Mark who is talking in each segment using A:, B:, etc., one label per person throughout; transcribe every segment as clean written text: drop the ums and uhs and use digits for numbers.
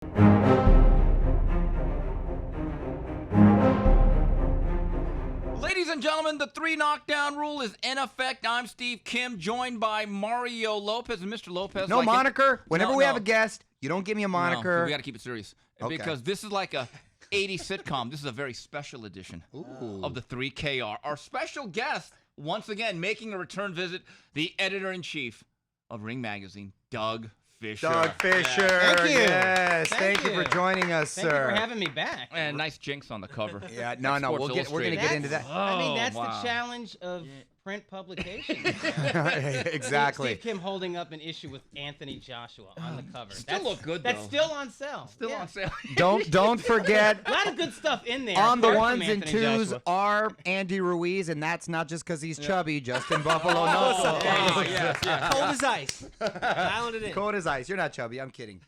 A: Ladies and gentlemen, the 3 knockdown rule is in effect. I'm Steve Kim, joined by Mario Lopez. And Mr. Lopez.
B: No moniker. Whenever we have a
A: no.
B: guest, you don't give me a moniker.
A: No, we got to keep it serious.
B: Okay.
A: Because this is like a 80s sitcom. This is a very special edition of the 3KR. Our special guest, once again, making a return visit, the editor-in-chief of Ring Magazine, Doug Fischer.
B: Doug Fischer.
C: Yeah. Thank you.
B: Yes. Thank you for joining us,
C: Thank
B: sir.
C: you for having me back.
A: And nice jinx on the cover.
B: Yeah, no, we're going to get into that.
C: I mean, that's
A: wow.
C: the challenge of print publication.
B: Exactly.
C: Steve Kim holding up an issue with Anthony Joshua on the cover.
A: Still look good,
C: That's
A: though.
C: still on sale.
A: Still on sale.
B: Don't forget.
C: A lot of good stuff in there.
B: On the
C: apart from
B: ones and
C: Anthony
B: twos
C: Joshua.
B: are Andy Ruiz, and that's not just because he's chubby. Justin Buffalo knows.
A: Oh, yes.
D: Cold as ice. Dialing it in.
B: Cold as ice. You're not chubby. I'm kidding.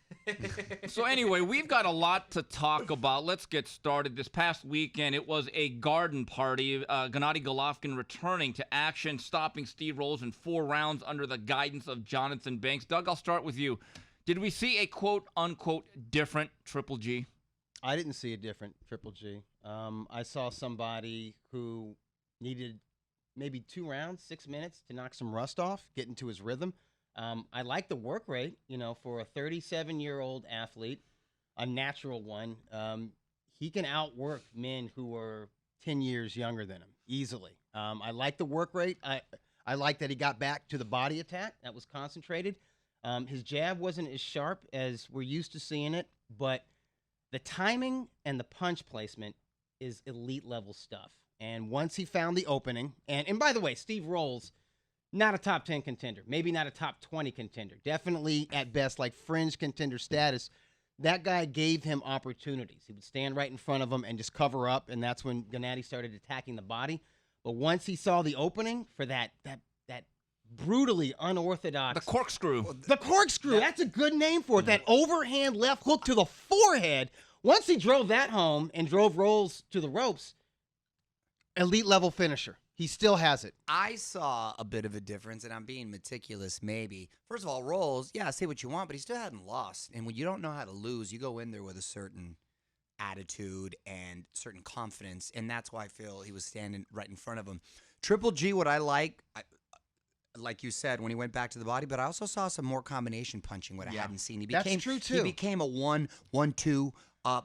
A: So anyway, we've got a lot to talk about. Let's get started. This past weekend, it was a garden party. Gennady Golovkin returning to action, stopping Steve Rolls in 4 rounds under the guidance of Jonathan Banks. Doug, I'll start with you. Did we see a quote-unquote different Triple G?
D: I didn't see a different Triple G. I saw somebody who needed maybe 2 rounds, 6 minutes to knock some rust off, get into his rhythm. I like the work rate, for a 37-year-old athlete, a natural one. He can outwork men who are 10 years younger than him easily. I like the work rate. I like that he got back to the body attack. That was concentrated. His jab wasn't as sharp as we're used to seeing it, but the timing and the punch placement is elite level stuff. And once he found the opening, and by the way, Steve Rolls, not a top 10 contender, maybe not a top 20 contender, definitely at best like fringe contender status. That guy gave him opportunities. He would stand right in front of him and just cover up, and that's when Gennady started attacking the body. But once he saw the opening for that brutally unorthodox...
A: The corkscrew.
D: The corkscrew, that's a good name for it. That overhand left hook to the forehead. Once he drove that home and drove Rolls to the ropes, elite level finisher. He still has it.
B: I saw a bit of a difference, and I'm being meticulous maybe. First of all, Rolls, yeah, say what you want, but he still hadn't lost. And when you don't know how to lose, you go in there with a certain attitude and certain confidence, and that's why I feel he was standing right in front of him. Triple G, what I like you said, when he went back to the body, but I also saw some more combination punching, what I hadn't seen.
D: That's true, too.
B: He became a 1-1-2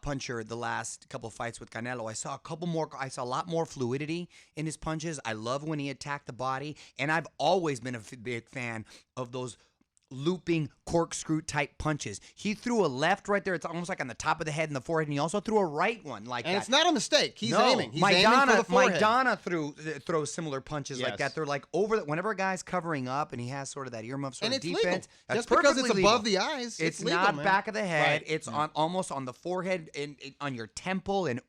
B: puncher the last couple of fights with Canelo. I saw a lot more fluidity in his punches. I love when he attacked the body, and I've always been a big fan of those looping corkscrew type punches. He threw a left right there. It's almost like on the top of the head and the forehead, and he also threw a right one like that.
D: And it's not a mistake. He's aiming. He's
B: Maidana,
D: aiming for the forehead.
B: Maidana throws similar punches like
D: Yes.
B: that. They're like whenever a guy's covering up and he has sort of that earmuff sort
D: And
B: of
D: it's
B: defense.
D: legal.
B: That's
D: Just because it's
B: perfectly
D: above
B: legal.
D: the eyes,
B: It's
D: legal,
B: not
D: man.
B: back of the head.
D: Right.
B: It's on almost on the forehead and on your temple, and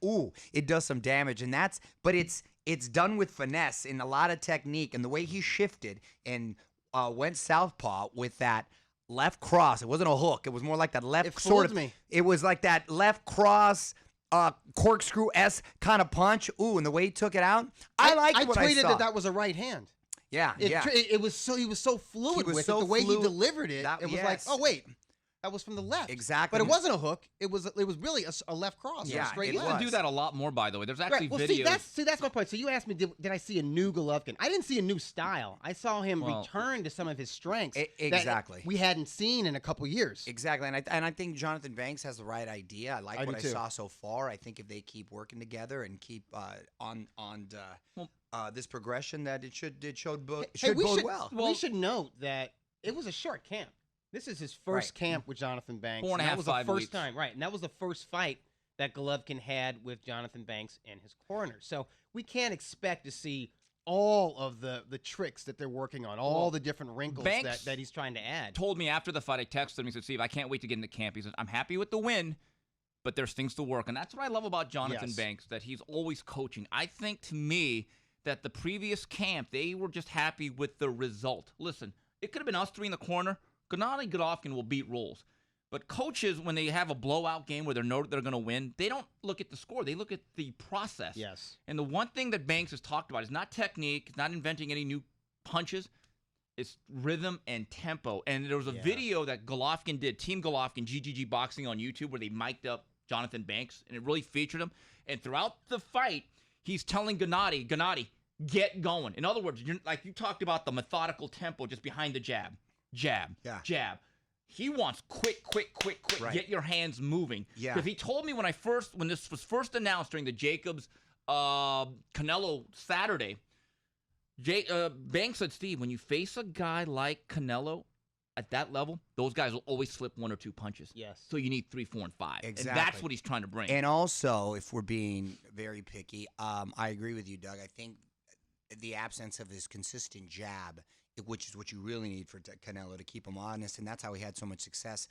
B: it does some damage. And but it's done with finesse and a lot of technique, and the way he shifted and went southpaw with that left cross. It wasn't a hook. It was more like that left
D: It
B: sort
D: fooled
B: of.
D: me.
B: It was like that left cross. Corkscrew-esque kind of punch. Ooh, and the way he took it out, I liked what I
D: tweeted
B: saw.
D: that was a right hand.
B: Yeah, yeah.
D: It was so he was so fluid
B: was
D: with
B: so
D: it. The way
B: fluid.
D: he delivered it,
B: That-
D: it was like,
B: yes.
D: oh wait, that was from the left.
B: Exactly.
D: But it wasn't a hook. It was really a left cross.
B: Yeah,
D: a straight
B: it
A: He
D: left.
A: used to do that a lot more, by the way. There's actually
D: Right. Well,
A: videos.
D: see, that's my point. So you asked me, did I see a new Golovkin? I didn't see a new style. I saw him return to some of his strengths.
B: Exactly.
D: That we hadn't seen in a couple years.
B: Exactly, and I think Jonathan Banks has the right idea. I like
D: I
B: what
D: do
B: I
D: too.
B: saw so far. I think if they keep working together and keep on this progression, that it should bode well.
D: We should note that it was a short camp. This is his first camp with Jonathan Banks.
A: 4.5,
D: and that was
A: 5
D: the first
A: weeks.
D: time, right? And that was the first fight that Golovkin had with Jonathan Banks in his corner. So we can't expect to see all of the tricks that they're working on, all the different wrinkles
A: Banks
D: that he's trying to add.
A: Told me after the fight, I texted him. He said, Steve, I can't wait to get into camp. He said, I'm happy with the win, but there's things to work. And that's what I love about Jonathan
D: Yes.
A: Banks, that he's always coaching. I think, to me, that the previous camp, they were just happy with the result. Listen, it could have been us 3 in the corner. Gennady Golovkin will beat Rolls. But coaches, when they have a blowout game where they know they're going to win, they don't look at the score. They look at the process.
D: Yes.
A: And the one thing that Banks has talked about is not technique, not inventing any new punches. It's rhythm and tempo. And there was a video that Golovkin did, Team Golovkin, GGG Boxing on YouTube, where they mic'd up Jonathan Banks, and it really featured him. And throughout the fight, he's telling Gennady, get going. In other words, like you talked about the methodical tempo just behind the jab, jab. He wants quick.
B: Right.
A: Get your hands moving.
B: Yeah.
A: Because he told me when this was first announced during the Jacobs Canelo Saturday, Banks said, Steve, when you face a guy like Canelo at that level, those guys will always slip 1 or 2 punches.
C: Yes.
A: So you need 3, 4, and 5.
B: Exactly.
A: And that's what he's trying to bring.
B: And also, if we're being very picky, I agree with you, Doug. I think the absence of his consistent jab, which is what you really need for Canelo to keep him honest, and that's how he had so much success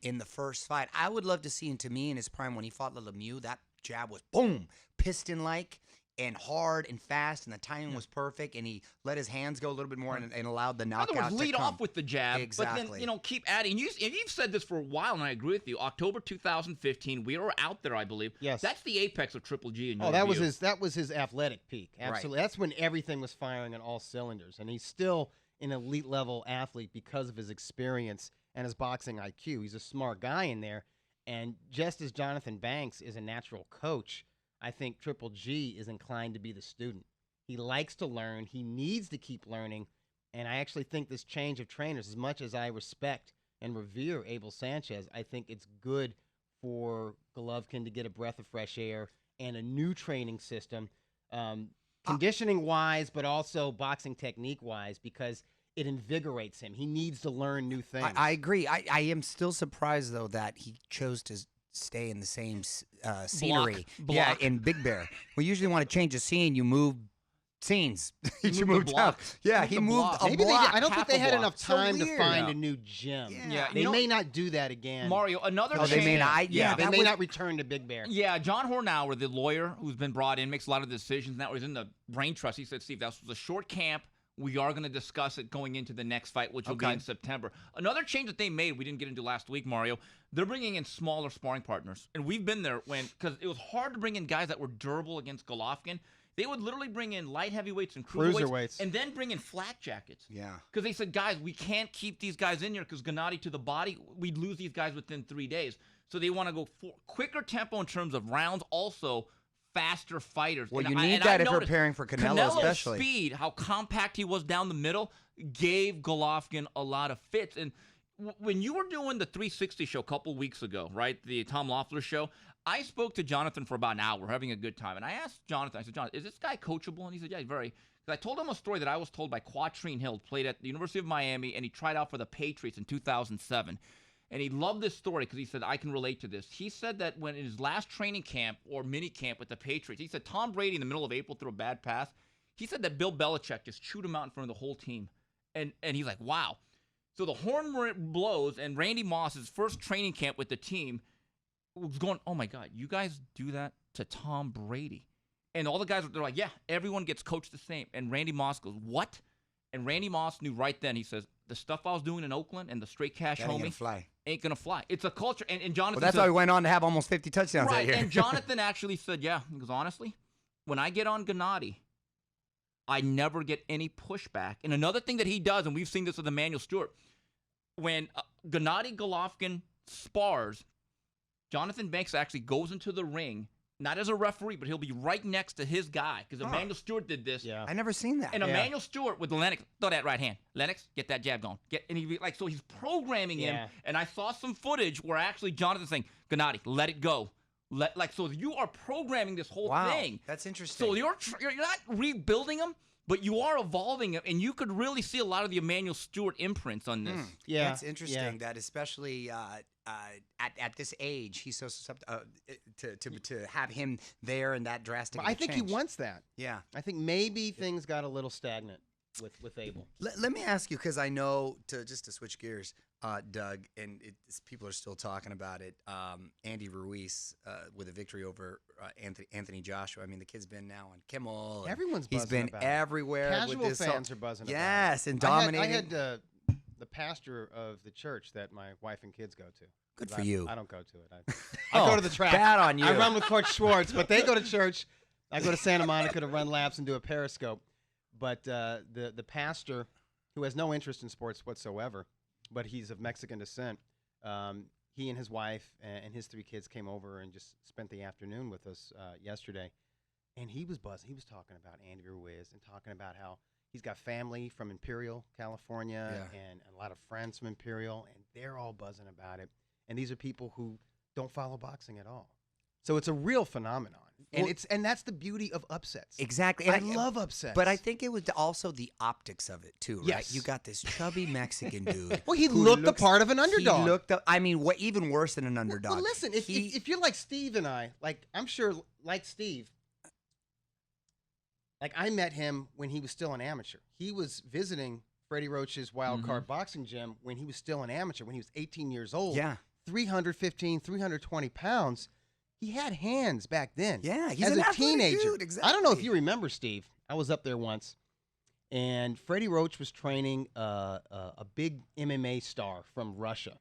B: in the first fight. I would love to see him, to me, in his prime when he fought Lemieux, that jab was boom, piston-like and hard and fast, and the timing was perfect, and he let his hands go a little bit more and allowed the knockout to come.
A: In other words, lead off with the jab,
B: Exactly.
A: but then, keep adding. You've said this for a while, and I agree with you. October 2015, we were out there, I believe.
D: Yes.
A: That's the apex of Triple G in your
D: that
A: view.
D: was his athletic peak. Absolutely. That's when everything was firing on all cylinders, and he's still an elite level athlete because of his experience and his boxing IQ. He's a smart guy in there, and just as Jonathan Banks is a natural coach, I think Triple G is inclined to be the student. He likes to learn. He needs to keep learning. And I actually think this change of trainers, as much as I respect and revere Abel Sanchez, I think it's good for Golovkin to get a breath of fresh air and a new training system, conditioning-wise, but also boxing technique-wise, because it invigorates him. He needs to learn new things.
B: I agree. I am still surprised, though, that he chose to stay in the same scenery.
A: Block.
B: Yeah, in Big Bear. We usually want to change the scene. You move scenes. You
A: moved the block.
B: Yeah, he moved a
D: Maybe
B: block.
D: I don't think they had
A: block.
D: enough
B: So
D: time to
B: weird.
D: find a new gym.
B: Yeah.
D: They may not do that again.
A: Mario, another
B: Oh,
A: change.
B: they may not.
D: Yeah, they
B: that
D: may
B: was-
D: not return to Big Bear.
A: Yeah, John Hornauer, the lawyer who's been brought in, makes a lot of decisions. Now he's in the brain trust. He said, Steve, that was a short camp. We are going to discuss it going into the next fight, which will be in September. Another change that they made, we didn't get into last week, Mario, they're bringing in smaller sparring partners. And we've been there because it was hard to bring in guys that were durable against Golovkin. They would literally bring in light heavyweights and cruiserweights and then bring in flat jackets.
B: Yeah.
A: Because they said, guys, we can't keep these guys in here because Gennady to the body, we'd lose these guys within 3 days. So they want to go for quicker tempo in terms of rounds, also faster fighters.
B: Well,
A: And
B: you
A: I-
B: need
A: and
B: that
A: I
B: if you're
A: noticed
B: preparing for Canelo,
A: Canelo's
B: especially.
A: speed, how compact he was down the middle, gave Golovkin a lot of fits. And when you were doing the 360 show a couple weeks ago, right, the Tom Loeffler show, I spoke to Jonathan for about an hour, having a good time. And I asked Jonathan, I said, Jonathan, is this guy coachable? And he said, yeah, he's very. I told him a story that I was told by Quatrine Hill, played at the University of Miami, and he tried out for the Patriots in 2007. And he loved this story because he said, I can relate to this. He said that when in his last training camp or mini camp with the Patriots, he said Tom Brady in the middle of April threw a bad pass. He said that Bill Belichick just chewed him out in front of the whole team. And he's like, wow. So the horn blows, and Randy Moss's first training camp with the team was going, oh, my God, you guys do that to Tom Brady. And all the guys, they're like, yeah, everyone gets coached the same. And Randy Moss goes, what? And Randy Moss knew right then, he says, the stuff I was doing in Oakland and the straight cash
B: That ain't
A: homie
B: gonna fly.
A: ain't going to fly. It's a culture. And Jonathan
B: Well, that's
A: says,
B: why he went on to have almost 50 touchdowns that
A: right,
B: year.
A: and Jonathan actually said, yeah, because honestly, when I get on Gennady, I never get any pushback. And another thing that he does, and we've seen this with Emmanuel Stewart, when Gennady Golovkin spars, Jonathan Banks actually goes into the ring, not as a referee, but he'll be right next to his guy, because Emmanuel Stewart did this.
D: Yeah.
B: I never seen that.
A: And Emmanuel Stewart with Lennox, throw that right hand. Lennox, get that jab going. And he so he's programming him. And I saw some footage where actually Jonathan's saying, Gennady, let it go. So you are programming this whole thing.
B: That's interesting.
A: So you're not rebuilding him, but you are evolving him, and you could really see a lot of the Emmanuel Stewart imprints on this.
D: Yeah.
B: That's interesting. That especially at this age, he's so susceptible to have him there and that drastic.
D: I think
B: change.
D: he wants that.
B: Yeah.
D: I think maybe things got a little stagnant with Abel.
B: Let me ask you, because I know just to switch gears, Doug, and people are still talking about it. Andy Ruiz with a victory over Anthony Joshua. I mean, the kid's been now on Kimmel. and
D: Everyone's
B: he's
D: buzzing
B: been
D: about it.
B: everywhere.
D: Casual
B: with this
D: fans are buzzing about it.
B: Yes, and dominating.
D: I had the pastor of the church that my wife and kids go to.
B: Good for you.
D: I don't go to it. I go to the track.
B: Bad on you.
D: I run with Coach Schwartz, but they go to church. I go to Santa Monica to run laps and do a Periscope. But the pastor, who has no interest in sports whatsoever, but he's of Mexican descent. He and his wife and his 3 kids came over and just spent the afternoon with us yesterday. And he was buzzing. He was talking about Andy Ruiz and talking about how he's got family from Imperial, California, and a lot of friends from Imperial, and they're all buzzing about it. And these are people who don't follow boxing at all. So it's a real phenomenon. And that's the beauty of upsets.
B: Exactly.
D: And I love upsets.
B: But I think it was also the optics of it, too, right?
D: Yes.
B: You got this chubby Mexican dude.
D: Well, he
B: who
D: looked the
B: looks-
D: part of an underdog.
B: He looked, I mean, even worse than an underdog.
D: Well, listen, if you're like Steve and I, like I'm sure like Steve, like I met him when he was still an amateur. He was visiting Freddie Roach's Wild Card Boxing Gym when he was still an amateur, when he was 18 years old.
B: Yeah.
D: 315, 320 pounds. He had hands back then.
B: Yeah, he's
D: as
B: an
D: a
B: athletic
D: teenager.
B: dude, exactly.
D: I don't know if you remember, Steve. I was up there once, and Freddie Roach was training a big MMA star from Russia.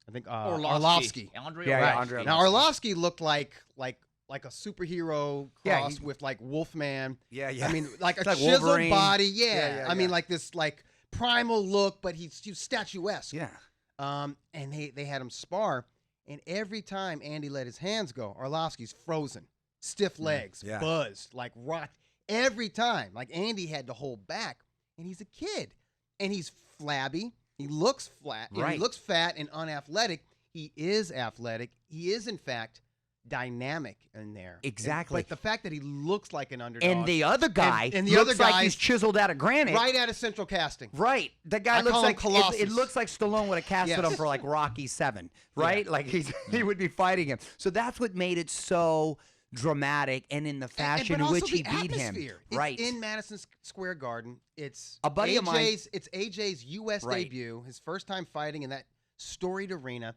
D: I think Arlovsky.
A: Andre
B: Yeah,
A: Arlovsky.
B: Andre
D: Now Arlovsky looked like a superhero
B: Yeah,
D: crossed with like Wolfman.
B: Yeah, yeah.
D: I mean, like a
B: Like
D: chiseled
B: Wolverine.
D: body.
B: Yeah,
D: I mean, like this like primal look, but he's statuesque.
B: Yeah.
D: And they had him spar, and every time Andy let his hands go, Arlovsky's frozen, stiff legs,
B: Yeah.
D: buzzed, like rock. Every time, like Andy had to hold back, and he's a kid, and he's flabby. He looks flat. And
B: Right.
D: he looks fat and unathletic. He is athletic. He is, in fact, dynamic in there.
B: Exactly.
D: But the fact that he looks like an underdog.
B: And the other guy
D: and the
B: looks
D: other
B: like
D: guy's
B: he's chiseled out of granite.
D: right out of Central Casting.
B: Right. The guy
D: I
B: looks
D: call him
B: like
D: Colossus.
B: it looks like Stallone would have casted
D: Yes.
B: him for like Rocky 7, right? Like he would be fighting him. So that's what made it so dramatic and in the fashion
D: but
B: in which
D: also
B: he
D: the
B: beat him.
D: atmosphere. It's
B: Right.
D: in Madison Square Garden. It's
B: A buddy of mine-
D: It's AJ's U.S.
B: Right.
D: debut, his first time fighting in that storied arena.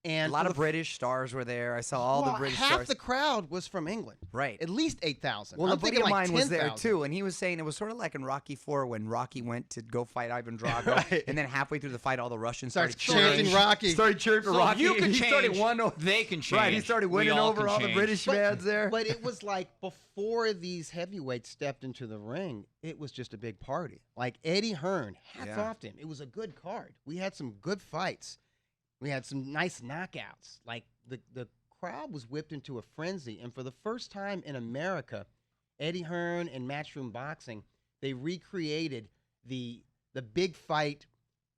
D: And
B: A lot
D: for
B: of
D: the-
B: British stars were there. I saw all the
D: well,
B: British
D: half
B: stars.
D: the crowd was from England.
B: Right.
D: At least 8,000.
B: Well,
D: I'm
B: a buddy
D: thinking
B: of
D: like
B: mine was there
D: 10,000.
B: too, and he was saying it was sort of like in Rocky IV when Rocky went to go fight Ivan Drago,
D: Right.
B: and then halfway through the fight, all the Russians
D: Starts
B: started cheering.
D: chanting Rocky.
B: Started cheering for
A: So
B: Rocky.
A: you can
B: he started
A: change. They can change.
B: Right, he started
A: We
B: winning
A: all
B: over
A: can
B: all the
A: change.
B: British fans there.
D: But it was like before these heavyweights stepped into the ring, it was just a big party. Like Eddie Hearn, hats
B: Yeah.
D: off to him. It was a good card. We had some good fights. We had some nice knockouts. Like the crowd was whipped into a frenzy. And for the first time in America, Eddie Hearn and Matchroom Boxing, they recreated the big fight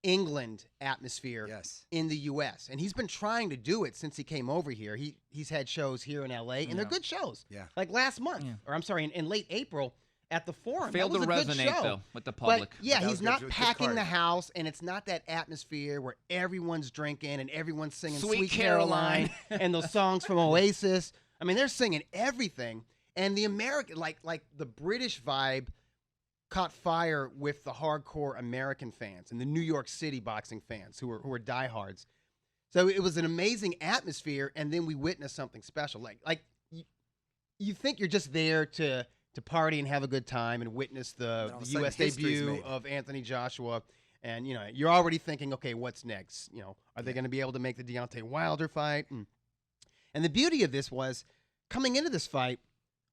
D: England atmosphere
B: Yes.
D: in the U.S. And he's been trying to do it since he came over here. He's had shows here in L.A., and they're good shows.
B: Yeah.
D: Like last month,
A: Yeah.
D: or I'm sorry, in late April at the Forum.
A: Failed
D: that
A: to
D: was a good
A: resonate
D: show.
A: though with the public.
D: But yeah,
B: That was
D: he's
B: good.
D: not
B: Good
D: packing
B: card.
D: the house, and it's not that atmosphere where everyone's drinking and everyone's singing
A: Sweet
D: Sweet
A: Caroline.
D: Caroline and those songs from Oasis. I mean, they're singing everything. And the American, like the British vibe caught fire with the hardcore American fans and the New York City boxing fans who were diehards. So it was an amazing atmosphere, and then we witnessed something special. Like you think you're just there to party and have a good time and witness the
B: all of a sudden
D: U.S.
B: history's
D: debut
B: made.
D: of Anthony Joshua, and you're already thinking, okay, what's next? Are they going to be able to make the Deontay Wilder fight? And the beauty of this was coming into this fight,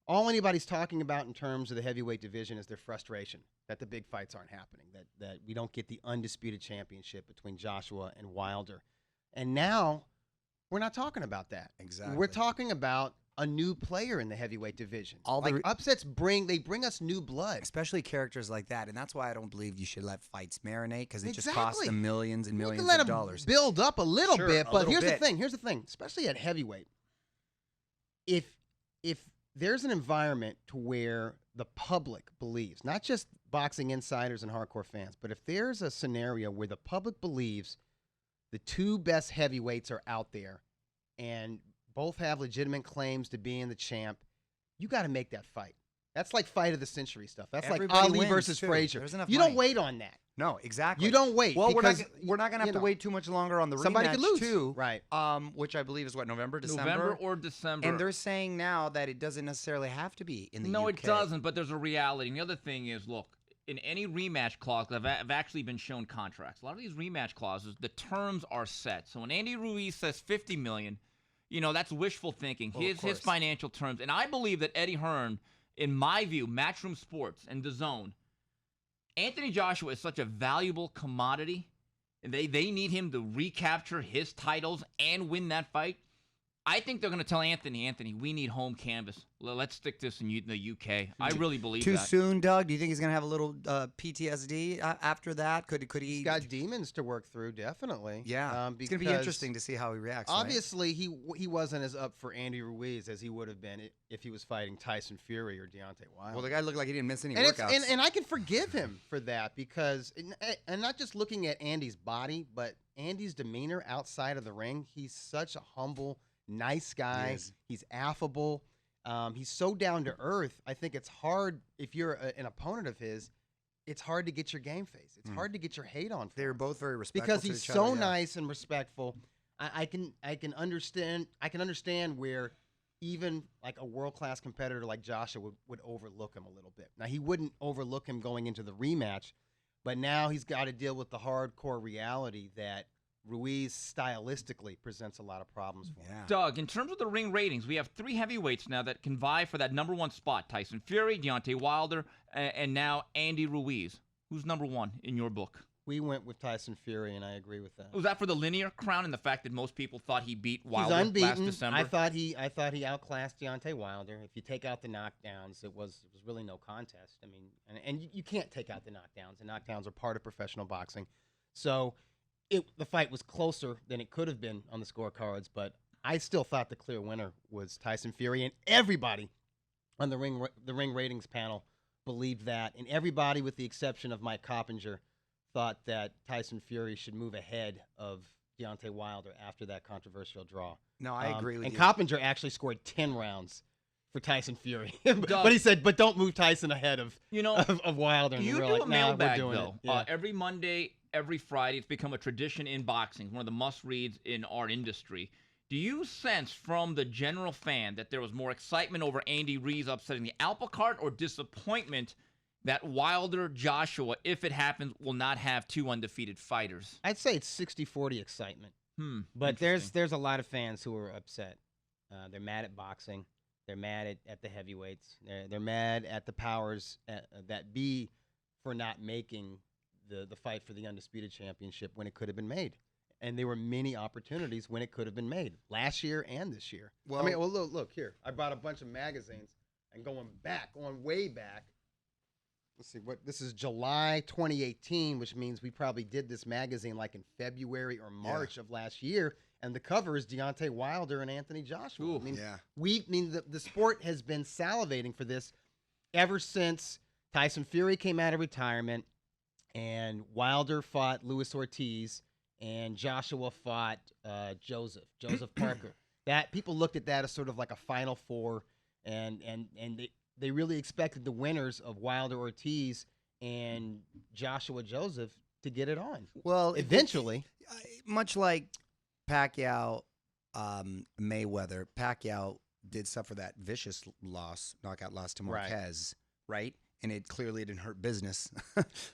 D: all anybody's talking about in terms of the heavyweight division is their frustration that the big fights aren't happening, that we don't get the undisputed championship between Joshua and Wilder. And now we're not talking about that.
B: Exactly.
D: We're talking about a new player in the heavyweight division.
B: All the
D: Upsets bring us new blood.
B: Especially characters like that, and that's why I don't believe you should let fights marinate because it just costs
D: Exactly.
B: them millions and
D: You
B: millions
D: can let
B: of
D: them
B: dollars.
D: build up a little
B: Sure,
D: bit,
B: a
D: but
B: little
D: here's
B: bit.
D: the thing, especially at heavyweight. If there's an environment to where the public believes, not just boxing insiders and hardcore fans, but if there's a scenario where the public believes the two best heavyweights are out there and both have legitimate claims to being the champ, you got to make that fight. That's like fight of the century stuff. That's
B: Everybody
D: like Ali
B: wins,
D: versus
B: too.
D: Frazier.
B: There's enough
D: You
B: money.
D: don't wait on that.
B: No, exactly.
D: You don't wait.
B: Well,
D: because,
B: we're not gonna have to wait too much longer on the
D: somebody
B: rematch
D: could lose.
B: too,
D: Right.
B: Which I believe is what November, December.
A: November or December.
B: And they're saying now that it doesn't necessarily have to be in the
A: No,
B: UK.
A: it doesn't, but there's a reality. And the other thing is, look, in any rematch clause, I've actually been shown contracts. A lot of these rematch clauses, the terms are set. So when Andy Ruiz says $50 million, that's wishful thinking.
B: Well, of
A: His
B: course.
A: financial terms. And I believe that Eddie Hearn, in my view, Matchroom Sports and DAZN, Anthony Joshua is such a valuable commodity. They need him to recapture his titles and win that fight. I think they're going to tell Anthony, we need home canvas. Let's stick this in the UK. I really believe
B: Too
A: that.
B: soon, Doug? Do you think he's going to have a little PTSD after that? Could he?
D: He's got demons to work through, definitely.
B: Yeah, it's going to be interesting to see how he reacts.
D: Obviously, he wasn't as up for Andy Ruiz as he would have been if he was fighting Tyson Fury or Deontay Wilder.
B: Well, the guy looked like he didn't miss any
D: and
B: workouts.
D: and I can forgive him for that because, and not just looking at Andy's body, but Andy's demeanor outside of the ring. He's such a humble, nice guy. He's affable. He's so down to earth. I think it's hard if you're an opponent of his. It's hard to get your game face. It's hard to get your hate on.
B: They're both very respectful
D: because
B: to
D: he's
B: each
D: so
B: other,
D: nice and respectful. I can understand where even like a world-class competitor like Joshua would overlook him a little bit. Now he wouldn't overlook him going into the rematch, but now he's got to deal with the hardcore reality that Ruiz stylistically presents a lot of problems for him.
A: Doug, in terms of the ring ratings, we have 3 heavyweights now that can vie for that #1 spot. Tyson Fury, Deontay Wilder, and now Andy Ruiz. Who's #1 in your book?
D: We went with Tyson Fury, and I agree with that.
A: Was that for the linear crown and the fact that most people thought he beat Wilder
D: He's unbeaten.
A: last December?
D: I thought he outclassed Deontay Wilder. If you take out the knockdowns, it was really no contest. I mean, and you can't take out the knockdowns. The knockdowns are part of professional boxing. So the fight was closer than it could have been on the scorecards, but I still thought the clear winner was Tyson Fury, and everybody on the ring ratings panel believed that, and everybody with the exception of Mike Coppinger thought that Tyson Fury should move ahead of Deontay Wilder after that controversial draw.
B: No, I agree with
D: and
B: you.
D: And Coppinger actually scored 10 rounds for Tyson Fury. But he said, but don't move Tyson ahead of Wilder. And
A: you
D: we're
A: do
D: like,
A: a mailbag,
D: we're doing
A: though.
D: it. Yeah.
A: Every Monday, every Friday, it's become a tradition in boxing, one of the must-reads in our industry. Do you sense from the general fan that there was more excitement over Andy Ruiz upsetting the apple cart or disappointment that Wilder-Joshua, if it happens, will not have 2 undefeated fighters?
D: I'd say it's 60-40 excitement. But there's a lot of fans who are upset. They're mad at boxing. They're mad at the heavyweights. They're mad at the powers that be for not making the fight for the undisputed championship when it could have been made. And there were many opportunities when it could have been made last year and this year.
B: Well,
D: look here. I brought a bunch of magazines and going way back. Let's see, this is July 2018, which means we probably did this magazine like in February or March of last year, and the cover is Deontay Wilder and Anthony Joshua.
A: Ooh,
D: the sport has been salivating for this ever since Tyson Fury came out of retirement, and Wilder fought Luis Ortiz, and Joshua fought Joseph Parker. That people looked at that as sort of like a Final Four, and they really expected the winners of Wilder Ortiz and Joshua Joseph to get it on.
B: Well,
D: eventually.
B: Much like Pacquiao, Mayweather, Pacquiao did suffer that vicious knockout loss to Marquez, right? And it clearly didn't hurt business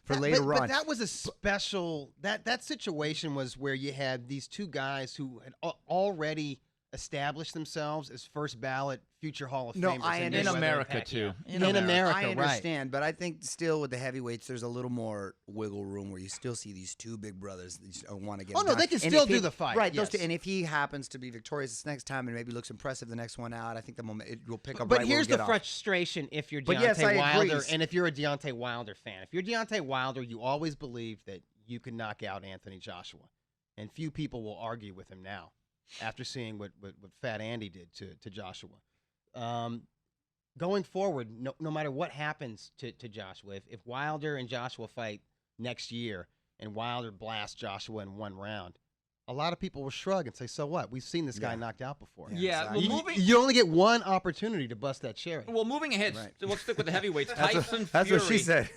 B: for later on.
D: But that was a special, that situation was where you had these 2 guys who had already established themselves as first ballot future Hall of Famers.
A: In America, too.
D: In America,
B: I understand, but I think still with the heavyweights, there's a little more wiggle room where you still see these 2 big brothers that want to get.
D: Oh no, they can still do the fight,
B: right?
D: Yes.
B: And if he happens to be victorious this next time and maybe looks impressive the next one out, I think it will pick up.
D: But
B: right
D: here's
B: where
D: the frustration if you're Deontay
B: yes,
D: Wilder, and if you're a Deontay Wilder fan. If you're Deontay Wilder, you always believed that you could knock out Anthony Joshua, and few people will argue with him now after seeing what Fat Andy did to Joshua. Going forward, no matter what happens to Joshua, if Wilder and Joshua fight next year and Wilder blasts Joshua in 1 round, a lot of people will shrug and say, so what? We've seen this guy knocked out before.
A: Yeah.
B: Exactly.
D: You only get 1 opportunity to bust that cherry.
A: Well, moving ahead, so let's stick with the heavyweights. Tyson Fury.
B: That's what she said.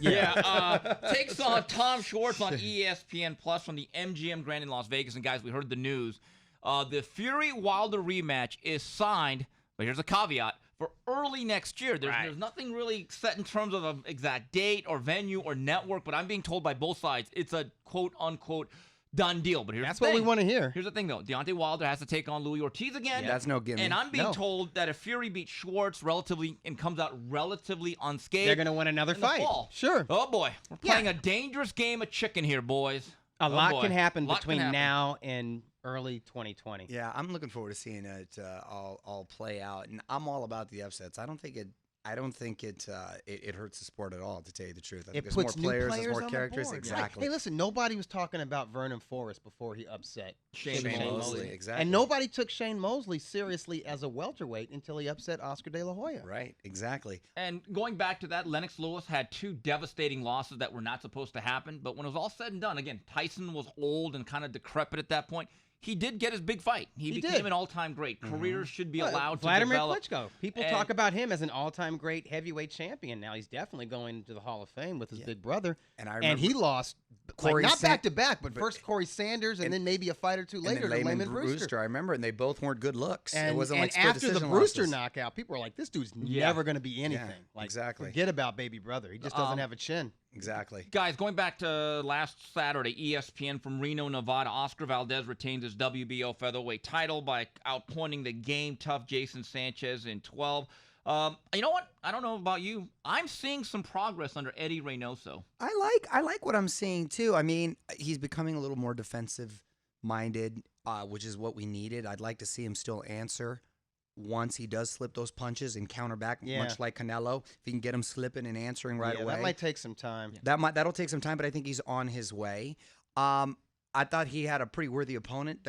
A: Takes on Tom Schwartz on ESPN Plus from the MGM Grand in Las Vegas. And guys, we heard the news. The Fury-Wilder rematch is signed, but here's a caveat, for early next year. There's nothing really set in terms of an exact date or venue or network, but I'm being told by both sides it's a quote-unquote done deal. But here's
D: That's
A: the
D: what we
A: thing.
D: want to hear.
A: Here's the thing, though. Deontay Wilder has to take on Louis Ortiz again.
B: That's no gimme.
A: And I'm being
D: No.
A: told that if Fury beats Schwartz relatively and comes out relatively unscathed,
D: They're going to win another
A: in the
D: fight.
A: fall.
D: Sure.
A: Oh boy, we're playing a dangerous game of chicken here, boys.
C: A lot can happen
A: Lot
C: between
A: can happen.
C: now and early 2020.
B: Yeah, I'm looking forward to seeing it all play out, and I'm all about the upsets. I don't think it hurts the sport at all, to tell you the truth. I think
D: It
B: there's
D: puts
B: more
D: new
B: players,
D: players
B: there's more
D: on
B: characters.
D: the board.
B: Exactly.
D: Hey, listen, nobody was talking about Vernon Forrest before he upset
A: Shane
B: Mosley. Exactly.
D: And nobody took Shane Mosley seriously as a welterweight until he upset Oscar De La Hoya.
B: Right. Exactly.
A: And going back to that, Lennox Lewis had 2 devastating losses that were not supposed to happen. But when it was all said and done, again, Tyson was old and kind of decrepit at that point. He did get his big fight. He became
D: did.
A: an all-time great. Careers should be
D: Well,
A: allowed to
C: Vladimir
A: develop.
C: Klitschko. People
A: And-
C: talk about him as an all-time great heavyweight champion. Now he's definitely going to the Hall of Fame with his big brother.
B: And I
D: And
B: remember
D: he lost,
B: Corey
D: not
B: San-
D: back to back, but first Corey Sanders, and then maybe a fight or two
B: and
D: later
B: then
D: to
B: Lehman
D: Lehman Brewster.
B: I remember, and they both weren't good looks.
D: And,
B: it wasn't like
D: and
B: split
D: after the
B: decision
D: Brewster
B: losses.
D: knockout, people were like, "This dude's
A: Yeah.
D: never going to be anything." Like,
B: exactly.
D: Forget about baby brother. He just doesn't have a chin.
B: Exactly.
A: Guys, going back to last Saturday, ESPN from Reno, Nevada, Oscar Valdez retains his WBO featherweight title by outpointing the game-tough Jason Sanchez in 12. You know what? I don't know about you. I'm seeing some progress under Eddie Reynoso.
B: I like what I'm seeing too. I mean, he's becoming a little more defensive-minded, which is what we needed. I'd like to see him still answer once he does slip those punches and counter back, much like Canelo. If he can get him slipping and answering right away,
D: That might take some time.
B: that'll take some time, but I think he's on his way. I thought he had a pretty worthy opponent.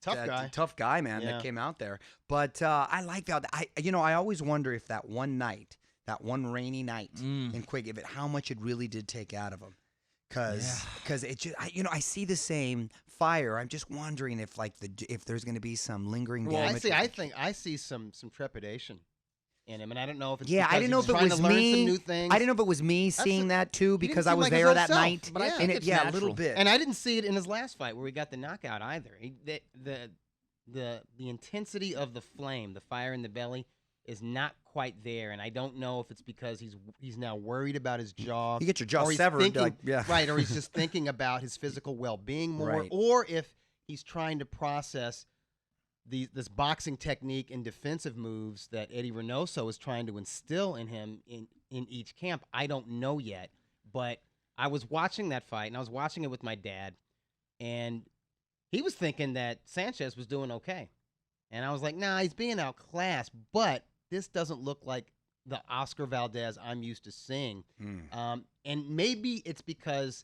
B: Tough guy, man,
D: Yeah.
B: that came out there. But I like that. I always wonder if that one night, that one rainy night in Quig, how much it really did take out of him. Because it just, I see the same fire. I'm just wondering if there's going to be some lingering damage.
D: I see some trepidation in him, and I don't know if it's
B: I
D: because
B: didn't know
D: he's
B: if it
D: trying
B: was
D: to learn
B: me.
D: some new things.
B: I didn't know if it was me seeing that too, because I
D: seem
B: was
D: like his
B: there
D: own
B: that
D: self,
B: night.
D: but I think
B: And
A: it's
B: a
A: natural.
B: little bit.
D: And I didn't see it in his last fight where we got the knockout either. The intensity of the flame, the fire in the belly, is not quite there, and I don't know if it's because he's now worried about his jaw.
B: You get your jaw
D: or he's
B: severed,
D: thinking-
B: yeah.
D: right? Or he's just thinking about his physical well-being more,
B: Right.
D: or if he's trying to process this boxing technique and defensive moves that Eddie Reynoso is trying to instill in him in each camp. I don't know yet, but I was watching that fight, and I was watching it with my dad, and he was thinking that Sanchez was doing okay. And I was like, nah, he's being outclassed, but this doesn't look like the Oscar Valdez I'm used to seeing. And maybe it's because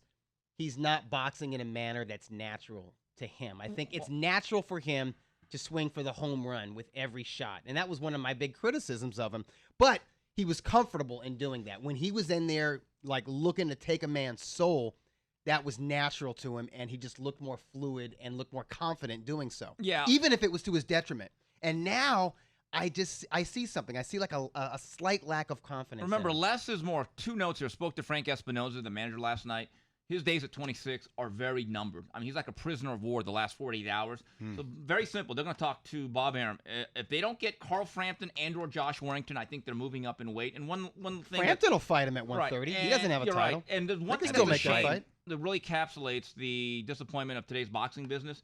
D: he's not boxing in a manner that's natural to him. I think it's natural for him to swing for the home run with every shot. And that was one of my big criticisms of him. But he was comfortable in doing that. When he was in there, like, looking to take a man's soul, that was natural to him, and he just looked more fluid and looked more confident doing so.
A: Yeah.
D: Even if it was to his detriment. And now I see something. I see like a slight lack of confidence.
A: Remember,
D: in him.
A: less is more. 2 notes here. Spoke to Frank Espinoza, the manager, last night. His days at 26 are very numbered. I mean, he's like a prisoner of war the last 48 hours. So very simple. They're going to talk to Bob Arum. If they don't get Carl Frampton and/or Josh Warrington, I think they're moving up in weight. And one thing.
D: Frampton will fight him at
A: Right,
D: 130. He
A: and
D: doesn't have a
A: you're
D: title.
A: Right. And there's one
D: can
A: thing
D: still
A: that's a
D: make that
A: shame
D: fight.
A: that really encapsulates the disappointment of today's boxing business.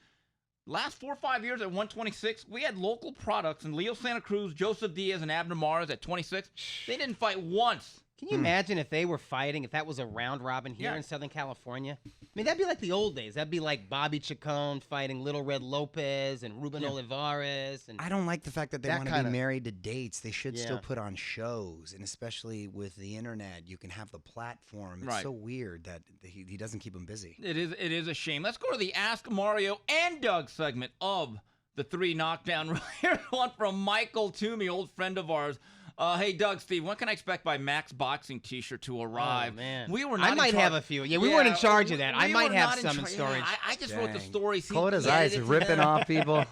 A: Last 4 or 5 years at 126, we had local products and Leo Santa Cruz, Joseph Diaz, and Abner Mares at 26. They didn't fight once.
C: Can you imagine if they were fighting, if that was a round robin here
A: Yeah.
C: in Southern California? I mean, that'd be like the old days. That'd be like Bobby Chacon fighting Little Red Lopez and Ruben Olivares. And
B: I don't like the fact that they
D: That
B: want to be
D: kinda-
B: married to dates. They should still
D: Yeah.
B: put on shows, and especially with the internet, you can have the platform. It's
A: Right.
B: so weird that he doesn't keep them busy.
A: It is a shame. Let's go to the Ask Mario and Doug segment of the 3 Knockdown Rule. Here's one from Michael Toomey, old friend of ours. Hey, Doug, Steve, when can I expect my Max Boxing T-shirt to arrive?
C: Oh, man.
A: We were not
C: I
A: in
C: might
A: charge-
C: have a few. Yeah, we weren't in charge of that. I
A: we
C: might
A: were
C: have
A: not in
C: some in
A: charge-
C: storage.
A: Yeah, I just wrote the
B: Dang.
A: stories.
B: Coda's eyes are ripping off people.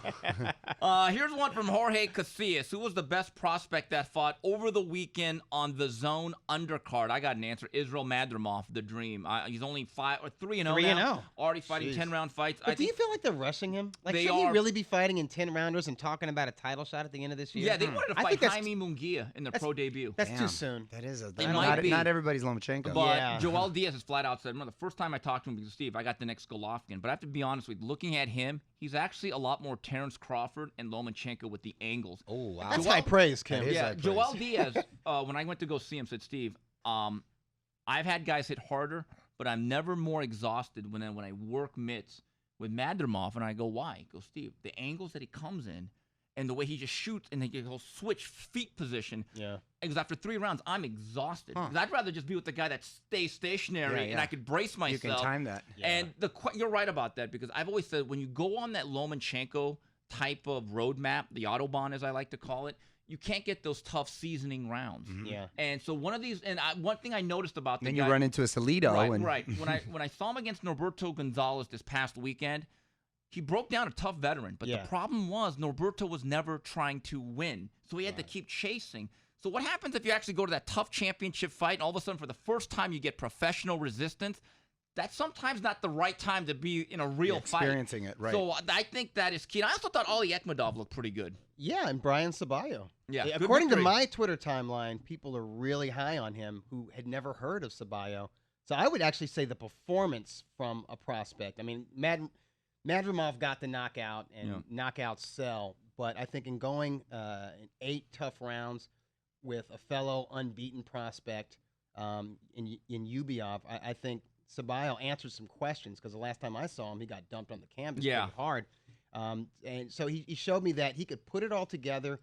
A: Here's one from Jorge Casillas. Who was the best prospect that fought over the weekend on the Zone undercard? I got an answer. Israel Madrimov, the Dream. He's only 3-0 now.
C: 3-0.
A: Already fighting
D: Jeez.
A: 10-round fights.
D: But do you feel like they're rushing him? Like,
A: They
D: should he
A: are.
D: really be fighting in 10 rounders and talking about a title shot at the end of this year?
A: Yeah, they wanted to
D: I
A: fight
D: think that's-
A: Jaime Munguia in their pro debut.
C: That's too
B: Damn.
C: soon.
B: That is
A: It might be.
B: not everybody's Lomachenko.
A: But
C: Yeah.
A: Joel Diaz has flat out said, the first time I talked to him, because Steve, I got the next Golovkin. But I have to be honest with you, looking at him, he's actually a lot more Terrence Crawford and Lomachenko with the angles.
B: Oh, wow.
C: That's high praise, Kim.
B: That is
A: Yeah,
B: high praise.
A: Joel Diaz, when I went to go see him, said, Steve, I've had guys hit harder, but I'm never more exhausted when I work mitts with Madrimov. And I go, why? He goes, Steve, the angles that he comes in and the way he just shoots and then he'll switch feet position.
C: Yeah.
A: Because after 3 rounds, I'm exhausted.
B: Huh.
A: 'Cause I'd rather just be with the guy that stays stationary and
B: Yeah.
A: I could brace
B: You
A: myself.
B: can time that.
A: And you're right about that, because I've always said when you go on that Lomachenko type of roadmap, the Autobahn as I like to call it, you can't get those tough seasoning rounds.
C: Yeah.
A: And so one thing I noticed about the
B: Then
A: guy,
B: you run into a Salido.
A: right,
B: and
A: right. When I saw him against Norberto Gonzalez this past weekend, he broke down a tough veteran. But
C: Yeah.
A: the problem was Norberto was never trying to win, so he had to keep chasing. So what happens if you actually go to that tough championship fight and all of a sudden for the first time you get professional resistance? That's sometimes not the right time to be in a real fight.
B: experiencing it, right.
A: So I think that is key. And I also thought Ali Ekmedov looked pretty good.
C: Yeah, and Brian Sabayo.
A: Yeah, good
C: According to
A: victory.
C: my Twitter timeline, people are really high on him who had never heard of Sabayo. So I would actually say the performance from a prospect. I mean, Madrimov got the knockout and knockout sell, but I think in going in 8 tough rounds with a fellow unbeaten prospect in Yubiov, I think Sabayo answered some questions, because the last time I saw him, he got dumped on the canvas pretty hard. And so he showed me that he could put it all together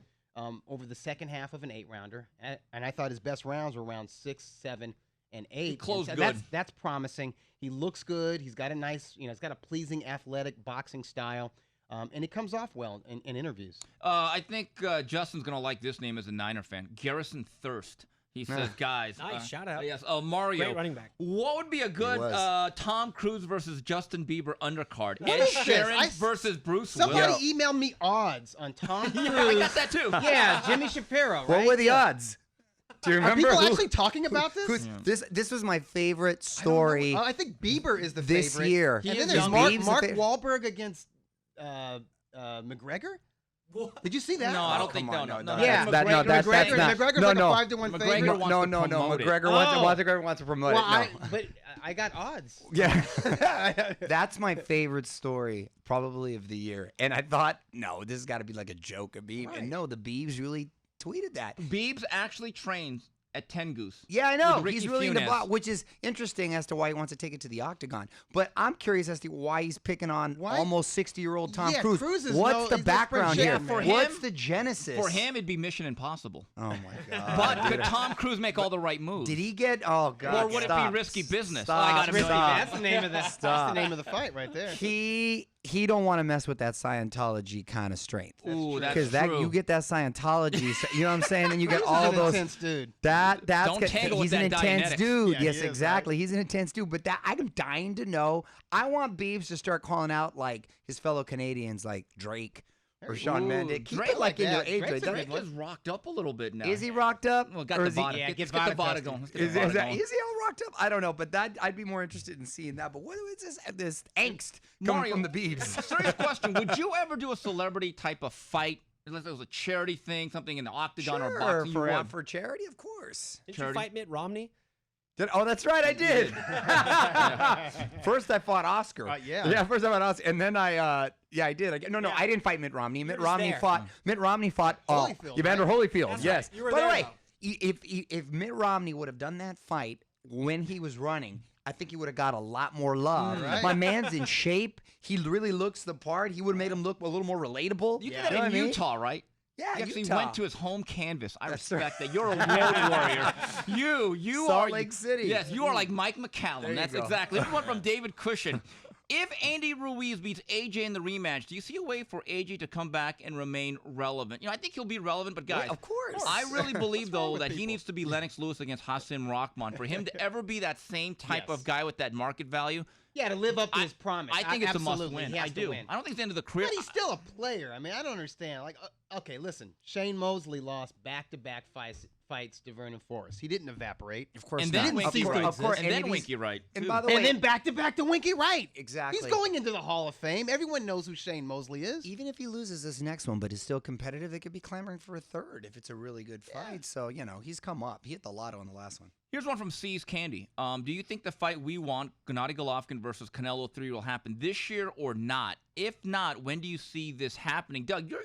C: over the second half of an 8-rounder. And I thought his best rounds were rounds 6, 7, and 8.
A: He closed
C: And
A: good.
C: That's promising. He looks good. He's got a nice, he's got a pleasing athletic boxing style. And he comes off well in interviews.
A: I think Justin's going to like this name as a Niner fan. Garrison Thirst. He says, guys.
E: Nice, shout out.
A: Yes, Mario.
E: Great running back.
A: What would be a good
B: was.
A: Tom Cruise versus Justin Bieber undercard?
C: What
A: Ed
C: is this?
A: Sheeran versus Bruce
C: Somebody
A: Willis.
C: emailed me odds on Tom Cruise.
A: Yeah, I got that too.
C: Yeah, Jimmy Shapiro, right?
B: What were the
C: Yeah.
B: odds? Do you
C: Are
B: remember?
C: people
B: who-
C: actually talking about this?
B: This was my favorite
C: I don't know.
B: story.
C: I think Bieber is the
B: this
C: favorite.
B: year.
C: And
A: He
C: then
A: is
C: there's
A: young.
C: Mark
B: Biebs the fa-
C: Wahlberg against McGregor. Did you see that?
A: No, I don't
B: Oh,
A: think
B: come
A: no.
B: on, no,
C: Yeah,
B: that's not.
C: McGregor's
B: No,
C: like
B: no.
C: a 5-1
A: McGregor
C: favorite.
A: wants
B: No,
A: to
B: no, no.
A: promote it.
B: McGregor wants to promote
C: Well,
B: it. No.
C: but I got odds.
B: Yeah. That's my favorite story, probably of the year. And I thought, no, this has got to be like a joke of Beebs.
C: Right.
B: And no, the Beebs really tweeted that.
A: Biebs actually trains at Ten Goose.
B: Yeah, I know.
A: With Ricky
B: He's really into
A: Funes.
B: box, which is interesting as to why he wants to take it to the octagon. But I'm curious as to why he's picking on
C: Why?
B: almost 60-year-old Tom
C: Yeah,
B: Cruise.
C: Cruz is
B: What's the
C: he's
B: background here?
C: spreadsheet
A: For
C: man.
B: What's
A: him-
B: the genesis?
A: For him, it'd be Mission Impossible.
B: Oh my God.
A: But could Tom Cruise make all the right moves?
B: Did he get? Oh God.
A: Or would it
B: stop.
A: be risky business?
B: Stop,
A: Oh, I got a million.
B: stop.
C: That's the name of the. That's the name of the fight right there.
B: He don't want to mess with that Scientology kind of strength.
A: Ooh, that's
B: Because that
A: true.
B: you get that Scientology, you know what I'm saying, and you get
C: Cruz
B: all
C: is an
B: those.
C: intense dude.
B: That's
A: Don't
B: good.
A: tangle with
B: He's an
A: that
B: intense
A: Dianetics.
B: dude.
C: Yeah, he
B: Yes,
C: is,
B: exactly. He's an intense dude. But that I'm dying to know. I want Biebs to start calling out like his fellow Canadians, like Drake or Shawn
A: Ooh,
B: Mendes. Keep
A: Drake
B: it like in your
C: that.
B: age.
C: Drake's
B: right?
C: a
B: Doesn't-
C: good
A: Drake is rocked up a little bit now.
B: Is he rocked up?
A: Well, got
B: Or
A: the
B: is he-
A: Vada.
C: Yeah,
A: Let's
C: get
A: get the
C: Vada
A: Vada
C: tested.
A: going. Let's get the
B: Is
A: Vada
B: that,
A: going.
B: is he all rocked up? I don't know, but that I'd be more interested in seeing that. But what is this angst coming
A: Mario,
B: from the Biebs?
A: Serious question. Would you ever do a celebrity type of fight? Unless it was a charity thing, something in the octagon or boxing, you would.
B: for charity, of course.
E: Did
A: Charity.
E: you fight Mitt Romney?
B: Oh, that's right, I did. First, I fought Oscar.
C: Yeah.
B: First I fought Oscar, and then I did. No, I didn't fight Mitt Romney. Mitt Romney fought
C: Holyfield,
B: Evander
C: right?
B: Holyfield.
E: That's
B: Yes.
E: right. You were
B: By the
E: there,
B: way, if Mitt Romney would have done that fight when he was running, I think he would have got a lot more love.
C: Right.
B: My man's in shape. He really looks the part. He would have made him look a little more relatable.
A: You did
C: Yeah.
A: that
B: know
A: in
B: what I mean?
A: Utah, right?
B: Yeah,
A: He actually
B: Utah.
A: went to his home canvas. I
B: That's
A: respect that. You're a road warrior. You
B: Salt
A: are
B: Lake City.
A: Yes, you are like Mike McCallum.
B: There you
A: That's
B: go.
A: exactly. This one from David Cushion. If Andy Ruiz beats AJ in the rematch, do you see a way for AJ to come back and remain relevant? You know, I think he'll be relevant, but guys,
B: of course.
A: I really believe
C: wrong
A: though
C: with
A: that he
C: people?
A: needs to be Lennox Lewis against Hassan Rahman for him to ever be that same type
C: Yes.
A: of guy with that market value.
C: Yeah, to live up to his promise.
A: I think it's a must
C: Absolutely.
A: win.
C: He has
A: I
C: to
A: do.
C: win.
A: I don't think it's the end of the career.
C: But he's still a player. I mean, I don't understand. Like, okay, listen, Shane Mosley lost back-to-back fights DeVern and Forrest. He didn't evaporate.
B: Of course
A: And
B: not.
A: then Winky Wright.
B: Of course.
A: And then
B: he's-
A: Winky Wright.
B: And
A: too.
B: by the way,
C: And then back to Winky Wright.
B: exactly.
C: He's going into the Hall of Fame. Everyone knows who Shane Mosley is.
B: Even if he loses this next one, but is still competitive, they could be clamoring for a third if it's a really good fight. So, he's come up. He hit the lotto on the last one.
A: Here's one from C's Candy. Do you think the fight we want, Gennady Golovkin versus Canelo 3, will happen this year or not? If not, when do you see this happening? Doug, you're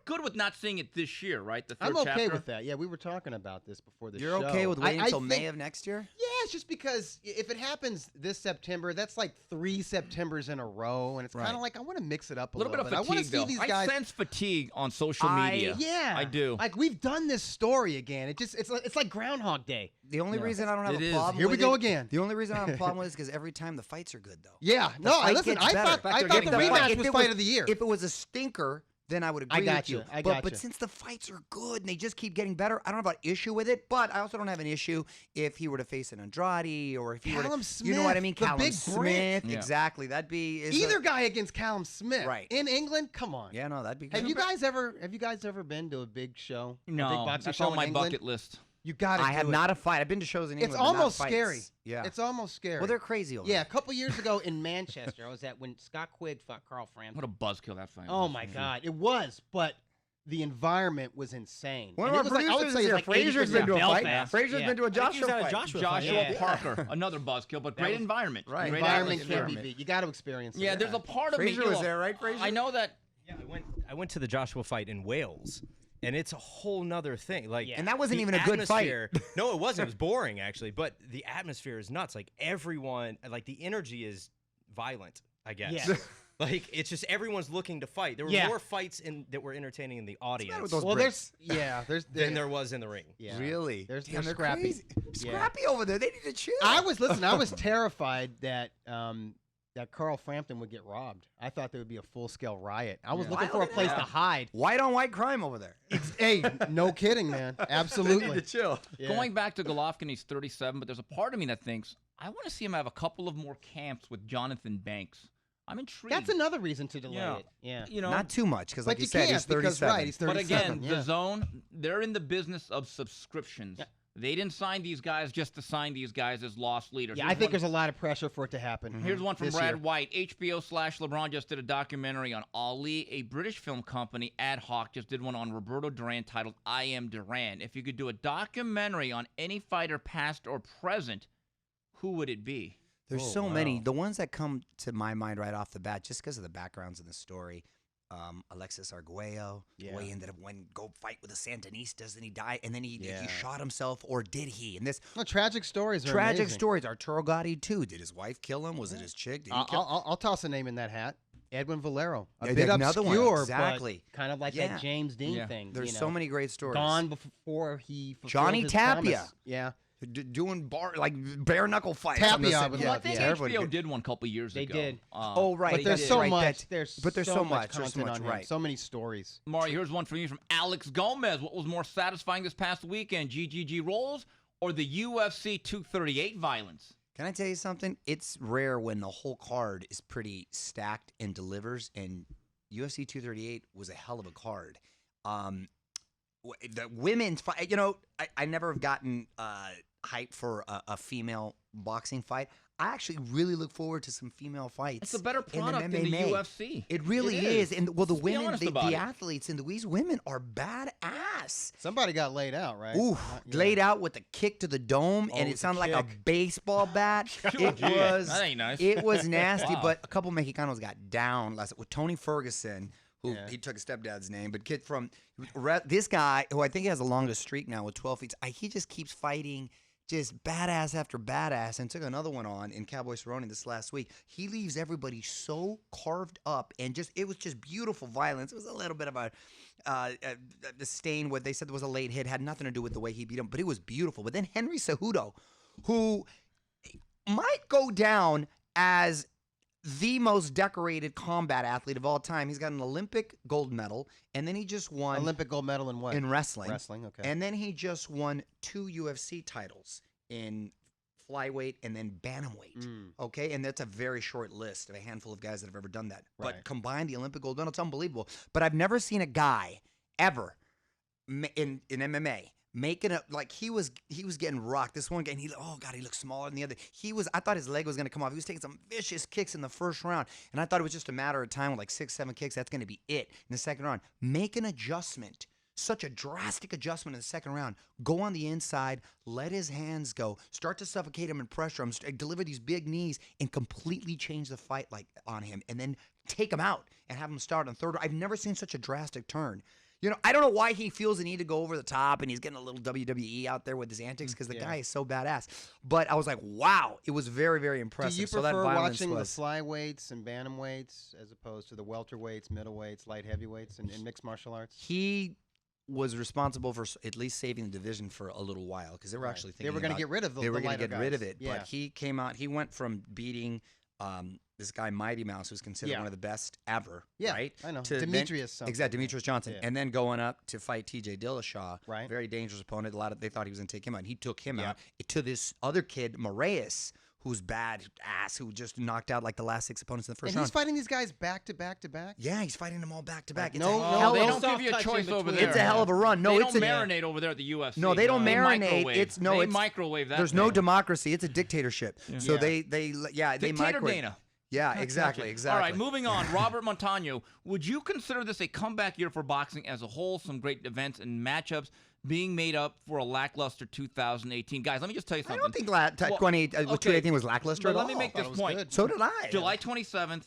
A: good with not seeing it this year, right? The third
C: I'm okay
A: chapter?
C: with that. Yeah, we were talking about this before the
B: You're
C: show.
B: okay with waiting
C: I
B: until
C: think-
B: May of next year?
C: Yeah, it's just because if it happens this September, that's like 3 Septembers in a row, and it's kind
B: Right.
C: of like I want to mix it up a
A: A little bit of
C: I want to
A: fatigue,
C: see
A: though.
C: these
A: I
C: guys.
A: sense fatigue on social
B: I-
A: media.
C: Yeah,
A: I do.
C: Like we've done this story again. It's like Groundhog Day.
B: The only reason I don't have
A: It
B: a
A: is.
B: problem
C: Here we
B: with
C: go
B: it-
C: again.
B: The only reason I have a problem with it is because every time the fights are good, though.
C: Yeah,
B: The
C: no,
B: fight
C: listen.
B: gets
C: I
B: better.
C: thought
A: they're
C: the
A: getting better.
C: rematch
B: If
C: was
B: it
C: fight of the year.
B: If it was a stinker, then I would agree
C: got
B: with
C: you.
B: you.
C: I
B: but,
C: got
B: but
C: you.
B: since the fights are good and they just keep getting better, I don't have an issue with it. But I also don't have an issue if he were to face an Andrade or if he were
C: Callum
B: to, you know what I mean?
C: Smith, the
B: Callum
C: big
B: Smith,
A: Yeah.
B: exactly. That'd be
C: Either guy against Callum Smith,
B: Right.
C: in England. Come on.
B: Yeah, no, that'd be good.
C: Have you guys ever been to a big show? A big
A: No,
C: boxing
A: that's
C: show
A: on
C: in
A: my
C: England?
A: bucket list.
C: You got to.
B: I have not a fight. I've been to shows in
C: It's
B: England. but not
C: almost
B: fights.
C: scary.
B: Yeah.
C: It's almost scary.
B: Well, they're crazy over
C: Yeah,
B: there.
C: a couple years ago in Manchester, I was at when Scott Quigg fought Carl Frampton.
A: What a buzzkill that fight
C: Oh
A: was.
C: my God, it was, but the environment was insane.
B: One
C: And
B: of
C: it
B: our
C: was like, I would
B: producers
C: say
B: is
C: it's
B: here.
C: like
B: Fraser's been to a fight.
C: Belfast.
B: Fraser's
C: Yeah.
B: been to a
E: I think he was
B: Joshua
E: at a
B: fight.
E: Joshua
A: Joshua
C: Yeah.
A: Parker, another buzzkill, but
C: That
A: great
C: was-
A: environment.
B: Right.
A: Great
C: Environment
A: atmosphere.
C: can't be beat. You got to experience it.
A: Yeah, there's a part of
B: Fraser
A: me.
B: was there, right, Fraser?
A: I know that.
E: Yeah, I went to the Joshua fight in Wales, and it's a whole nother thing. Like,
C: Yeah.
B: And that wasn't
E: the
B: even a good fight.
E: atmosphere- No, it wasn't. It was boring actually, but the atmosphere is nuts. Like everyone, like the energy is violent. I guess.
C: Yeah.
E: Like it's just everyone's looking to fight. There were
C: Yeah.
E: more fights that were entertaining in the audience
B: with those
C: Well,
B: Brits?
C: there's
E: than there was in the ring.
C: yeah.
B: Really?
C: There's
B: Damn, they're
C: scrappy.
B: crazy.
C: Yeah.
B: Scrappy over there. They need to chill.
C: I was terrified that that Carl Frampton would get robbed. I thought there would be a full scale riot. I was
A: Yeah.
C: looking for a
B: Violent,
C: place
B: yeah.
C: to hide.
B: White on white crime over there.
C: Hey, no kidding, man. Absolutely.
B: chill.
C: Yeah.
A: Going back to Golovkin, he's 37, but there's a part of me that thinks I want to see him have a couple of more camps with Jonathan Banks. I'm intrigued.
C: That's another reason to delay
A: Yeah.
C: it. Yeah.
A: You know,
B: Not too much, because like
C: But
B: you
C: you
B: said,
C: can't
B: he's
C: because
B: 37.
C: right, he's
A: but
C: 37.
A: again,
C: yeah.
A: the zone, they're in the business of subscriptions.
C: Yeah.
A: They didn't sign these guys just to sign these guys as lost leaders.
C: Yeah,
A: Here's
C: I think
A: one-
C: there's a lot of pressure for it to happen.
A: Here's one from
C: this
A: Brad
C: year.
A: White. HBO/LeBron just did a documentary on Ali. A British film company, Ad Hoc, just did one on Roberto Duran titled I Am Duran. If you could do a documentary on any fighter, past or present, who would it be?
B: There's
C: Oh,
B: so many.
C: wow.
B: The ones that come to my mind right off the bat, just because of the backgrounds in the story, Alexis Arguello,
C: Yeah.
B: the way he ended up go fight with the Sandinistas, and he died, and then he
C: Yeah.
B: shot himself, or did he? And this
C: No, tragic stories are
B: tragic
C: amazing.
B: stories. Arturo Gotti too. Did his wife kill him? Was it his chick? Did he kill?
C: I'll toss a name in that hat. Edwin Valero. A
B: Yeah,
C: bit
B: another one,
C: obscure,
B: exactly.
C: but kind of like
B: Yeah.
C: that James Dean
A: Yeah.
C: thing.
B: There's
C: you know,
B: so many great stories.
C: gone before he fulfilled
B: Johnny
C: his
B: Tapia.
C: promise. Yeah.
B: Doing bare knuckle fights. on the
C: Tapia, I
B: set.
C: would
A: Well, I
C: love
A: think
C: that.
B: everyone
A: HBO
B: could-
A: did one a couple years
C: They
A: ago.
C: did.
B: Oh, right.
C: But
B: they
C: there's
B: did.
C: so
B: Right,
C: much.
B: that's-
C: There's
B: but there's
C: so
B: so
C: much
B: much, there's so
C: content
B: much,
C: on him,
B: right.
C: So many stories.
A: Mari, here's one from you from Alex Gomez. What was more satisfying this past weekend, GGG rolls or the UFC 238 violence?
B: Can I tell you something? It's rare when the whole card is pretty stacked and delivers, and UFC 238 was a hell of a card. The women's fight, I never have gotten hype for a female boxing fight. I actually really look forward to some female fights.
A: It's a better
B: in
A: product than the
B: MMA.
A: UFC.
B: It really
A: It
B: is.
A: is.
B: And well, the
A: Let's be
B: women,
A: honest
B: the
A: about it.
B: athletes, and these women are badass.
C: Somebody got laid out, right?
B: Ooh,
C: Yeah.
B: laid out with a kick to the dome, and
C: Oh,
B: it sounded like a
C: kick.
B: baseball bat. It
A: Gee,
B: was.
A: that ain't nice.
B: It was nasty,
A: Wow.
B: but a couple Mexicanos got down last with Tony Ferguson, who
C: Yeah.
B: he took his stepdad's name, but kid from this guy who I think has the longest streak now with 12 feet. He just keeps fighting. Just badass after badass, and took another one on in Cowboy Cerrone this last week. He leaves everybody so carved up, and it was just beautiful violence. It was a little bit of a stain. What they said there was a late hit, had nothing to do with the way he beat him, but it was beautiful. But then Henry Cejudo, who might go down as the most decorated combat athlete of all time. He's got an Olympic gold medal, and then he just won
C: Olympic gold medal in what?
B: in wrestling.
C: Wrestling, okay.
B: And then he just won 2 UFC titles in flyweight and then bantamweight.
C: Mm.
B: Okay, and that's a very short list of a handful of guys that have ever done that.
C: Right.
B: But combined, the Olympic gold medal, it's unbelievable. But I've never seen a guy ever in MMA making a like he was getting rocked. This one guy, and he looks smaller than the other. I thought his leg was gonna come off. He was taking some vicious kicks in the first round, and I thought it was just a matter of time with like 6-7 kicks. That's gonna be it in the second round. Make an adjustment. Such a drastic adjustment in the second round. Go on the inside, let his hands go, start to suffocate him and pressure him, deliver these big knees, and completely change the fight like on him, and then take him out and have him start on third. I've never seen such a drastic turn. You know, I don't know why he feels the need to go over the top, and he's getting a little WWE out there with his antics because the guy is so badass. But I was like, wow, it was very, very impressive.
C: Do you
B: so that
C: prefer
B: violence
C: watching
B: was,
C: the flyweights and bantamweights as opposed to the welterweights, middleweights, light heavyweights, and mixed martial arts?
B: He was responsible for at least saving the division for a little while because they were actually thinking
C: they were going to get rid of the
B: they were
C: going to
B: get rid of it.
C: Yeah.
B: But he came out. He went from beating this guy Mighty Mouse, who's considered one of the best ever.
C: Yeah,
B: right?
C: I know.
B: To
C: Demetrius something.
B: Exactly, Demetrius Johnson,
C: Yeah.
B: and then going up to fight T.J. Dillashaw.
C: Right.
B: Very dangerous opponent. They thought he was going to take him out. And he took him out. To this other kid, Moraes, who's bad ass, who just knocked out like the last 6 opponents in the first
C: And
B: round.
C: he's fighting these guys back to back to back.
B: Yeah, he's fighting them all back to back.
C: Like,
B: It's
C: no,
B: a
C: no,
B: hell
A: they
B: of
A: don't give you a
C: soft touch
A: choice
C: in
A: over
C: between.
A: there.
B: It's a hell of a run. No,
A: they
B: it's
A: don't
B: a
A: marinate over there at the UFC.
B: No, they don't marinate.
A: Microwave.
B: They
A: it's microwave that.
B: There's no democracy. It's a dictatorship.
A: Yeah.
B: So
C: Yeah.
B: they
A: Dictator
B: microwave.
A: Dana.
B: Yeah, exactly.
A: All right, moving on. Robert Montano, would you consider this a comeback year for boxing as a whole? Some great events and matchups being made up for a lackluster 2018. Guys, let me just tell you
B: I
A: something.
B: don't think 2018 was lackluster
A: But
B: at all.
A: let me make
C: thought
A: this
C: it was
A: point.
C: good.
B: So did I.
A: July 27th,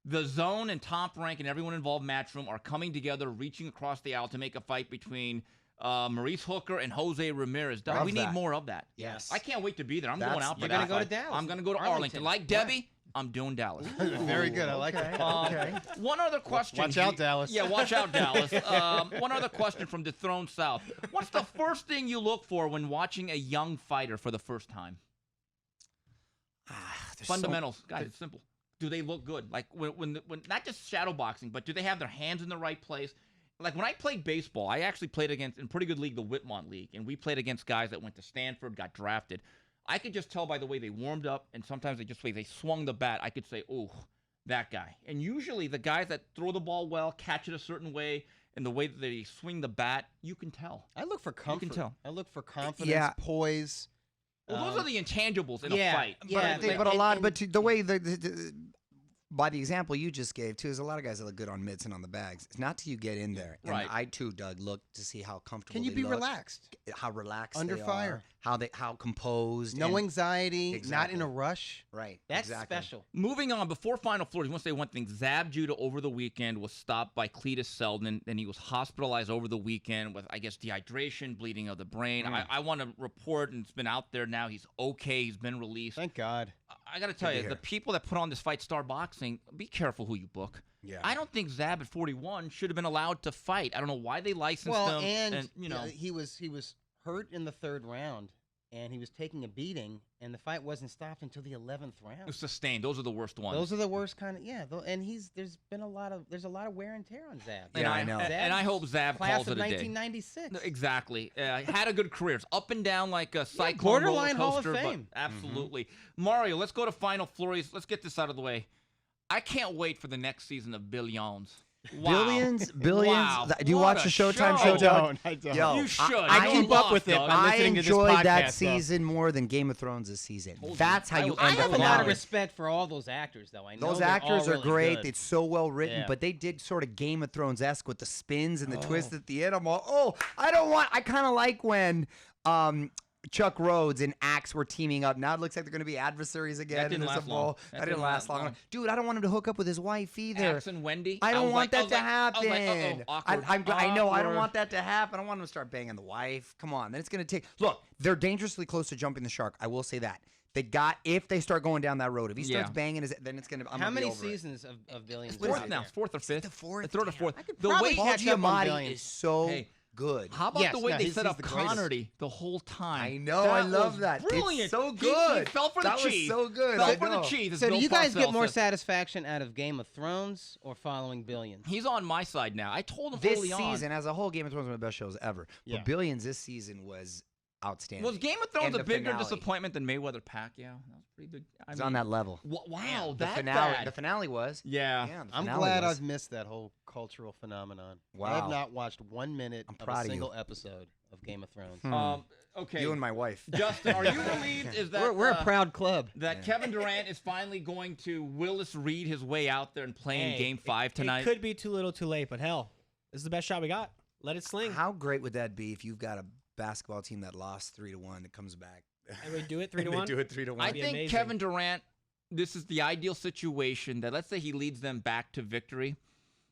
A: the Zone and Top Rank and everyone involved Matchroom are coming together, reaching across the aisle to make a fight between Maurice Hooker and Jose Ramirez.
B: Love
A: we need
B: that.
A: more of that.
B: Yes.
A: I can't wait to be there. I'm
B: That's-
A: going out for
C: You're
A: that.
C: going to go to
A: fight.
C: Dallas.
A: I'm going to go to Arlington. Like Debbie, I'm doing Dallas.
C: Very good. I like that.
A: One other question.
C: Watch out, Dallas.
A: Yeah, watch out, Dallas. One other question from Dethroned South. What's the first thing you look for when watching a young fighter for the first time? Fundamentals. Guys, it's simple. Do they look good? Like when not just shadow boxing, but do they have their hands in the right place? Like when I played baseball, I actually played against, in pretty good league, the Whitmont League, and we played against guys that went to Stanford, got drafted. I could just tell by the way they warmed up, and sometimes they swung the bat. I could say, "Oh, that guy." And usually the guys that throw the ball well, catch it a certain way, and the way that they swing the bat, you can tell.
C: I look for comfort.
A: You can tell.
C: I look for confidence, poise.
A: Well, those are the intangibles in a
C: yeah,
A: fight.
C: yeah,
B: But a lot. But the way by the example you just gave too, there's a lot of guys that look good on mitts and on the bags. It's not till you get in there. And
A: Right.
B: I too, Doug, look to see how comfortable.
C: Can you
B: they
C: be
B: look,
C: relaxed?
B: How relaxed
C: Under
B: they
C: fire.
B: are, how composed.
C: No
B: and-
C: anxiety, not
B: Exactly.
C: in a rush.
B: Right.
C: That's
B: exactly.
C: special.
A: Moving on, before Final Floors, I want to say one thing. Zab Judah over the weekend was stopped by Cletus Seldon, and he was hospitalized over the weekend with, I guess, dehydration, bleeding of the brain. I want to report, and it's been out there now, he's okay. He's been released.
C: Thank God.
A: I got to tell
B: to
A: you,
B: hear.
A: the people that put on this fight, Star Boxing, be careful who you book.
B: Yeah.
A: I don't think Zab at 41 should have been allowed to fight. I don't know why they licensed
C: Well,
A: him.
C: and
A: you know,
C: he was hurt in the third round, and he was taking a beating, and the fight wasn't stopped until the 11th
A: it was
C: round.
A: sustained. Those are the worst ones.
C: Those are the worst kind of and there's a lot of wear and tear on Zab.
A: And
B: Yeah, I know.
A: And I hope Zab
C: Class
A: calls
C: of
A: it a day.
C: 1996.
A: No, exactly. Had a good career. It's up and down like a cyclone
C: borderline
A: roller
C: Hall of
A: coaster, but
C: Fame.
A: absolutely. Mario, let's go to Final Flurries. Let's get this out of the way. I can't wait for the next season of Billions. Wow.
B: Billions.
A: Wow.
B: Do you
A: What
B: watch
A: a
B: the Showtime
A: show.
B: show, Doug?
C: I don't.
B: Yo,
A: You should.
C: I
A: You're
C: keep up
A: lost,
C: with it
A: Doug.
C: by
B: I
C: listening to this
B: enjoyed that
C: podcast, though.
B: season more than Game of Thrones this season. That's how you
C: I
B: end
C: have
B: up
C: a
B: in
C: lot of
B: Howard.
C: respect for all those actors, though. I know
B: Those
C: they're
B: actors
C: all
B: are
C: really
B: great.
C: good.
B: It's so well written,
C: Yeah.
B: but they did sort of Game of Thrones esque with the spins and the twist at the end. I'm all, I kind of like when Chuck Rhodes and Axe were teaming up. Now it looks like they're going to be adversaries again.
A: didn't
B: and there's
A: last
B: a ball.
A: long.
B: That didn't last long. Dude, I don't want him to hook up with his wife either.
A: Axe and Wendy.
B: I don't
A: was
B: want
A: like-
B: that to
A: I was like,
B: happen.
A: awkward.
B: I know. I don't
A: Awkward.
B: want that to happen. I don't want him to start banging the wife. Come on. Then it's going to take. Look, they're dangerously close to jumping the shark. I will say that. If they start going down that road, if he starts
A: Yeah.
B: banging, then it's going to.
C: How many seasons of Billions?
B: What is
A: Fourth
B: it?
A: now. Fourth or fifth.
B: The fourth.
A: Third or
B: Damn.
A: fourth.
C: I could
A: The
C: probably
A: way
B: Paul
C: catch up on
B: Giamatti
C: Billions.
B: is so
A: Hey.
B: good.
A: How about
C: Yes,
A: the way
C: no,
A: they
C: he's
A: set up
C: the greatest.
A: Connerty the whole time?
B: I know.
A: That
B: I love
A: was
B: that.
A: Brilliant.
B: It's so
A: He
B: good.
A: fell for the
B: That
A: cheese.
B: was so good.
A: Fell
B: I
A: for the
B: know.
A: cheese. as
C: So do
A: Bill
C: you guys get
A: Parcells
C: more
A: says.
C: satisfaction out of Game of Thrones or following Billions?
A: He's on my side now. I told him
B: This
A: early on.
B: season, as a whole, Game of Thrones was one of the best shows ever.
C: Yeah.
B: But Billions this season was outstanding.
A: Was Game of Thrones
B: And
A: a
B: the
A: bigger
B: finale.
A: disappointment than Mayweather Pacquiao? That was pretty good.
B: It's on that level.
A: Wow,
B: The
A: that
B: finale.
A: bad.
B: The finale was.
A: Yeah.
B: Yeah, the
C: I'm
B: finale
C: glad
B: was.
C: I've missed that whole cultural phenomenon. I
B: Wow.
C: have not watched 1 minute
B: I'm
C: of
B: proud
C: a
B: of you.
C: single episode of of Game of Thrones.
A: Okay.
B: You and my wife.
A: Justin, are you relieved? Is that
C: We're a proud club.
A: that Kevin Durant is finally going to Willis Reed his way out there and play in Game 5 tonight?
F: It could be too little, too late, but hell, this is the best shot we got. Let it sling.
B: How great would that be if you've got a basketball team that lost 3-1 that comes back?
F: And we do it 3-1.
B: They do it 3-1.
A: I
F: be
A: think
F: amazing.
A: Kevin Durant, this is the ideal situation that let's say he leads them back to victory.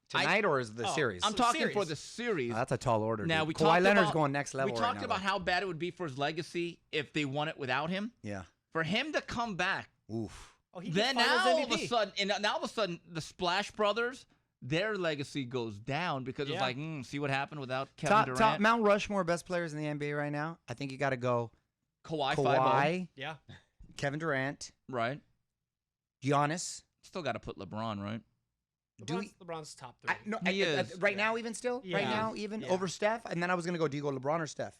B: Tonight or is the series?
A: I'm talking
F: series.
A: for the series.
B: That's a tall order.
A: Now,
B: dude.
A: we
B: Kawhi
A: talked
B: Leonard's
A: about-
B: going next level
A: We
B: right
A: talked
B: now,
A: about
B: though.
A: how bad it would be for his legacy if they won it without him.
B: Yeah.
A: For him to come back,
B: Oof.
F: Oh, he
A: then
F: gets Finals
A: now all of a
F: MVP.
A: sudden, the Splash Brothers, their legacy goes down because it's
F: Yeah.
A: like, see what happened without Kevin
B: Top
A: Durant.
B: Mount Rushmore best players in the NBA right now. I think you got to go
A: Kawhi, 5-0.
B: Kawhi,
F: Yeah.
B: Kevin Durant,
A: Right.
B: Giannis.
A: Still got to put LeBron, right?
F: LeBron's top 3.
A: He is.
B: Right now, even still? Right
F: Yeah.
B: now, even?
F: Yeah.
B: Over Steph? And then I was going to go, do you go LeBron or Steph?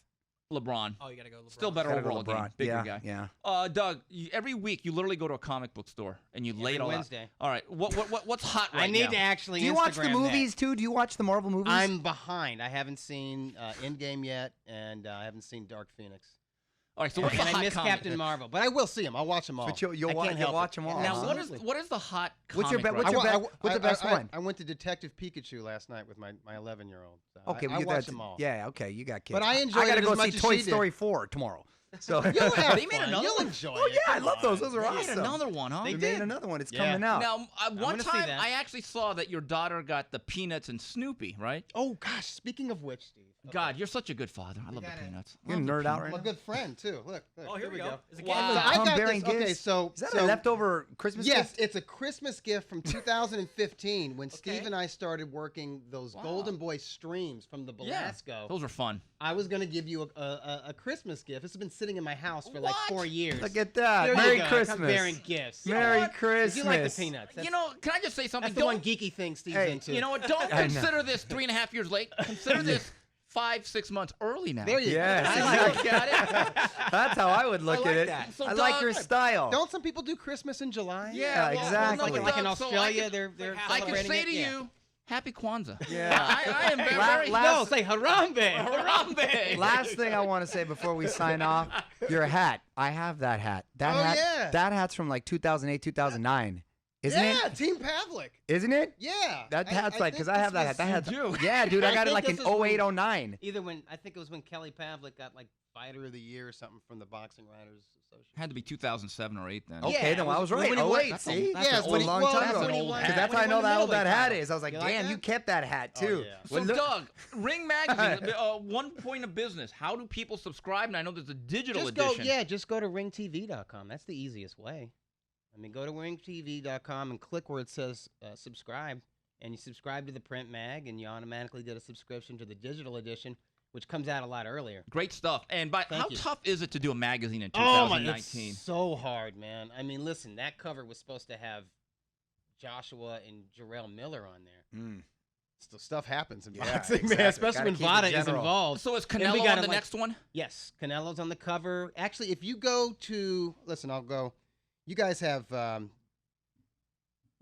A: LeBron.
F: Oh, you got to go LeBron.
A: Still better
B: Gotta go
A: overall game.
B: LeBron.
A: Bigger
B: yeah,
A: guy.
B: Yeah.
A: Doug, every week you literally go to a comic book store and you lay it
C: Every
A: all
C: Wednesday.
A: out. All right. What's hot right
C: I need
A: now?
C: to actually
B: Do you watch the
C: Instagram that.
B: movies, too? Do you watch the Marvel movies?
C: I'm behind. I haven't seen Endgame yet, and I haven't seen Dark Phoenix.
A: All right. So what's
C: And
A: the hot
C: I miss
A: comic?
C: Captain Marvel, but I will see them. I'll watch them all.
B: But you'll
C: I can't help
B: watch
C: it.
B: them all.
A: Now,
C: Absolutely.
A: what is the hot
B: What's your
A: comic?
B: bet- what's
A: right
B: your
A: now?
B: bet- what's the best one?
C: I went to Detective Pikachu last night with my 11-year-old. So
B: Okay,
C: I
B: but
C: watched them all.
B: Yeah, okay, you got kids.
C: But I enjoyed
B: I gotta
C: it
B: go
C: as much
B: see
C: as
B: Toy
C: she did.
B: Story 4 tomorrow. So
C: You'll have
A: They made
C: fun.
A: another
C: You'll
A: one?
C: enjoy
B: Oh
C: it.
B: yeah, I
C: Come
B: love those.
C: on.
B: Those are
A: They made
B: awesome.
A: another one, huh?
C: They
B: They
C: did.
B: made another one. It's
C: Yeah.
B: coming out.
A: Now, one
C: gonna see
A: time
C: that.
A: I actually saw that your daughter got the Peanuts and Snoopy, right?
C: Oh gosh, speaking of which, Steve. Okay.
A: God, you're such a good father. I love
C: got
A: the
C: it.
A: Peanuts.
B: You're a
A: Love the
B: nerd out
A: Peanuts.
B: right
C: I'm a
B: now.
C: good friend too. Look.
F: Oh, here we go. It's a
A: Wow.
F: game.
C: So I got
B: Bearing
C: this. Okay,
B: gifts.
C: so
B: Is that
C: so
B: a leftover Christmas
C: yes,
B: gift?
C: it's a Christmas gift from 2015 when Steve and I started working those
A: Wow.
C: Golden Boy streams from the
A: Yeah,
C: Belasco.
A: those are fun.
C: I was gonna give you a Christmas gift. This has been sitting in my house for like
A: What?
C: 4 years.
B: Look at that.
C: There
B: Merry
C: you go.
B: Christmas.
C: I'm bearing gifts.
B: Merry
A: what?
B: Christmas.
C: You like the peanuts? That's,
A: You know, can I just say something?
C: that's the one geeky thing Steve's
B: Hey,
C: into.
A: You know what? Don't
B: I know.
A: consider this 3.5 years late. Consider this 5-6 months early now.
C: There you
B: Yes,
C: go.
A: I
B: exactly.
A: look at it.
B: That's how I would look
F: like
B: at it.
F: that.
A: So
B: I like
A: Doug-
B: your style.
C: Don't some people do Christmas in July?
B: Yeah, exactly.
C: Like in
A: Doug, so
C: Australia,
A: I can-
C: they're
A: I can
C: celebrating
A: say
C: it.
A: to
C: Yeah.
A: you, Happy Kwanzaa.
B: Yeah.
A: I am very,
B: La-
A: very
B: la-
C: No, say Harambe.
A: Harambe.
B: Last thing I want to say before we sign off, your hat. I have that hat. That
C: Oh,
B: hat.
C: yeah.
B: That hat's from like 2008, 2009. Isn't
C: Yeah,
B: it?
C: Team Pavlik.
B: Isn't it?
C: Yeah.
B: That hat's like, because
C: think
B: I have
C: this
B: that hat.
C: was-
B: That hat's, yeah, dude, I
C: I
B: got it
C: think
B: like in
C: this is when-
B: 08, 09.
C: Either when I think it was when Kelly Pavlik got like Fighter of the Year or something from the Boxing Writers Association.
A: Had to be 2007 or 8 then.
B: Okay,
C: Yeah,
B: then
C: it
B: I
C: was
B: was right.
C: when he
B: Oh,
C: won-
B: wait,
C: that's
B: see?
C: a-
B: That's
C: yeah,
B: a
C: when he-
B: long
C: well,
B: time
C: that's
B: ago.
C: when he won-
B: Because that's
C: when
B: how I
C: he
B: know
C: won the
B: how old that
C: middleweight
B: hat
C: title.
B: is. I was like,
C: You like
B: damn,
C: that?
B: you kept that hat,
C: Oh,
B: too.
C: yeah.
A: So,
B: Well, look-
A: Doug, Ring Magazine, one point of business. How do people subscribe? And I know there's a digital edition.
C: Just go to ringtv.com. That's the easiest way. I mean, go to ringtv.com and click where it says subscribe, and you subscribe to the print mag, and you automatically get a subscription to the digital edition, which comes out a lot earlier.
A: Great stuff. And how
C: Thank you.
A: tough is it to do a magazine in
C: Oh
A: 2019?
C: it's so hard, man. I mean, listen, that cover was supposed to have Joshua and Jarrell Miller on there.
B: Mm.
C: So stuff happens in
B: Yeah,
C: boxing,
B: exactly.
C: man, especially
B: Gotta
C: when
B: keep it
C: Vada is
B: general.
C: involved.
A: So is
C: And we
A: Canelo
C: got
A: on
C: him,
A: the
C: like-
A: next one?
C: Yes, Canelo's on the cover. Actually, if you go to, listen, I'll go. You guys have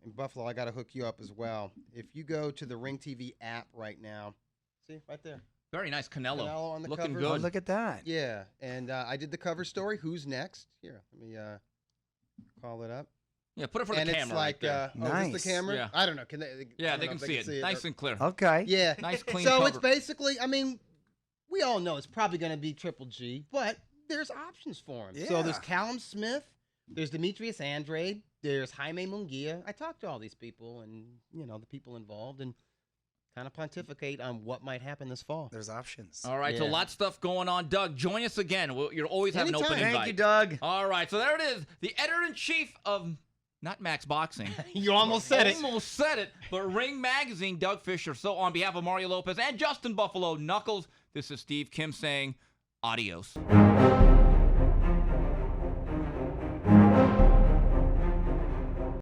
C: in Buffalo. I got to hook you up as well. If you go to the Ring TV app right now, see right there,
A: Very nice Canelo.
C: Canelo on the
A: Looking
C: cover.
B: Oh,
A: good.
B: look at that.
C: Yeah, and I did the cover story. Who's next? Here, let me call it up.
A: Yeah, put it for the
C: And
A: camera
C: it's like,
A: right there.
C: oh, is this
B: Nice.
C: the camera?
A: Yeah.
C: I don't know. Can they?
A: Yeah,
C: I don't
A: they
C: know
A: can
C: if
A: see it. Nice and clear.
B: Okay.
C: Yeah.
A: Nice, clean
C: So
A: cover.
C: it's basically, I mean, we all know it's probably going to be Triple G, but there's options for him. So there's
B: Yeah.
C: Callum Smith, there's Demetrius Andrade, there's Jaime Munguia. I talked to all these people and, you know, the people involved and kind of pontificate on what might happen this fall.
B: There's options.
A: All right, so
C: Yeah.
A: lots of stuff going on. Doug, join us again. You're always have an open
C: Anytime.
A: invite.
B: Thank you, Doug.
A: All right, so there it is. The editor-in-chief of, not Max Boxing.
C: You almost said it.
A: Almost said it. But Ring Magazine, Doug Fischer. So on behalf of Mario Lopez and Justin Buffalo Knuckles, this is Steve Kim saying adios.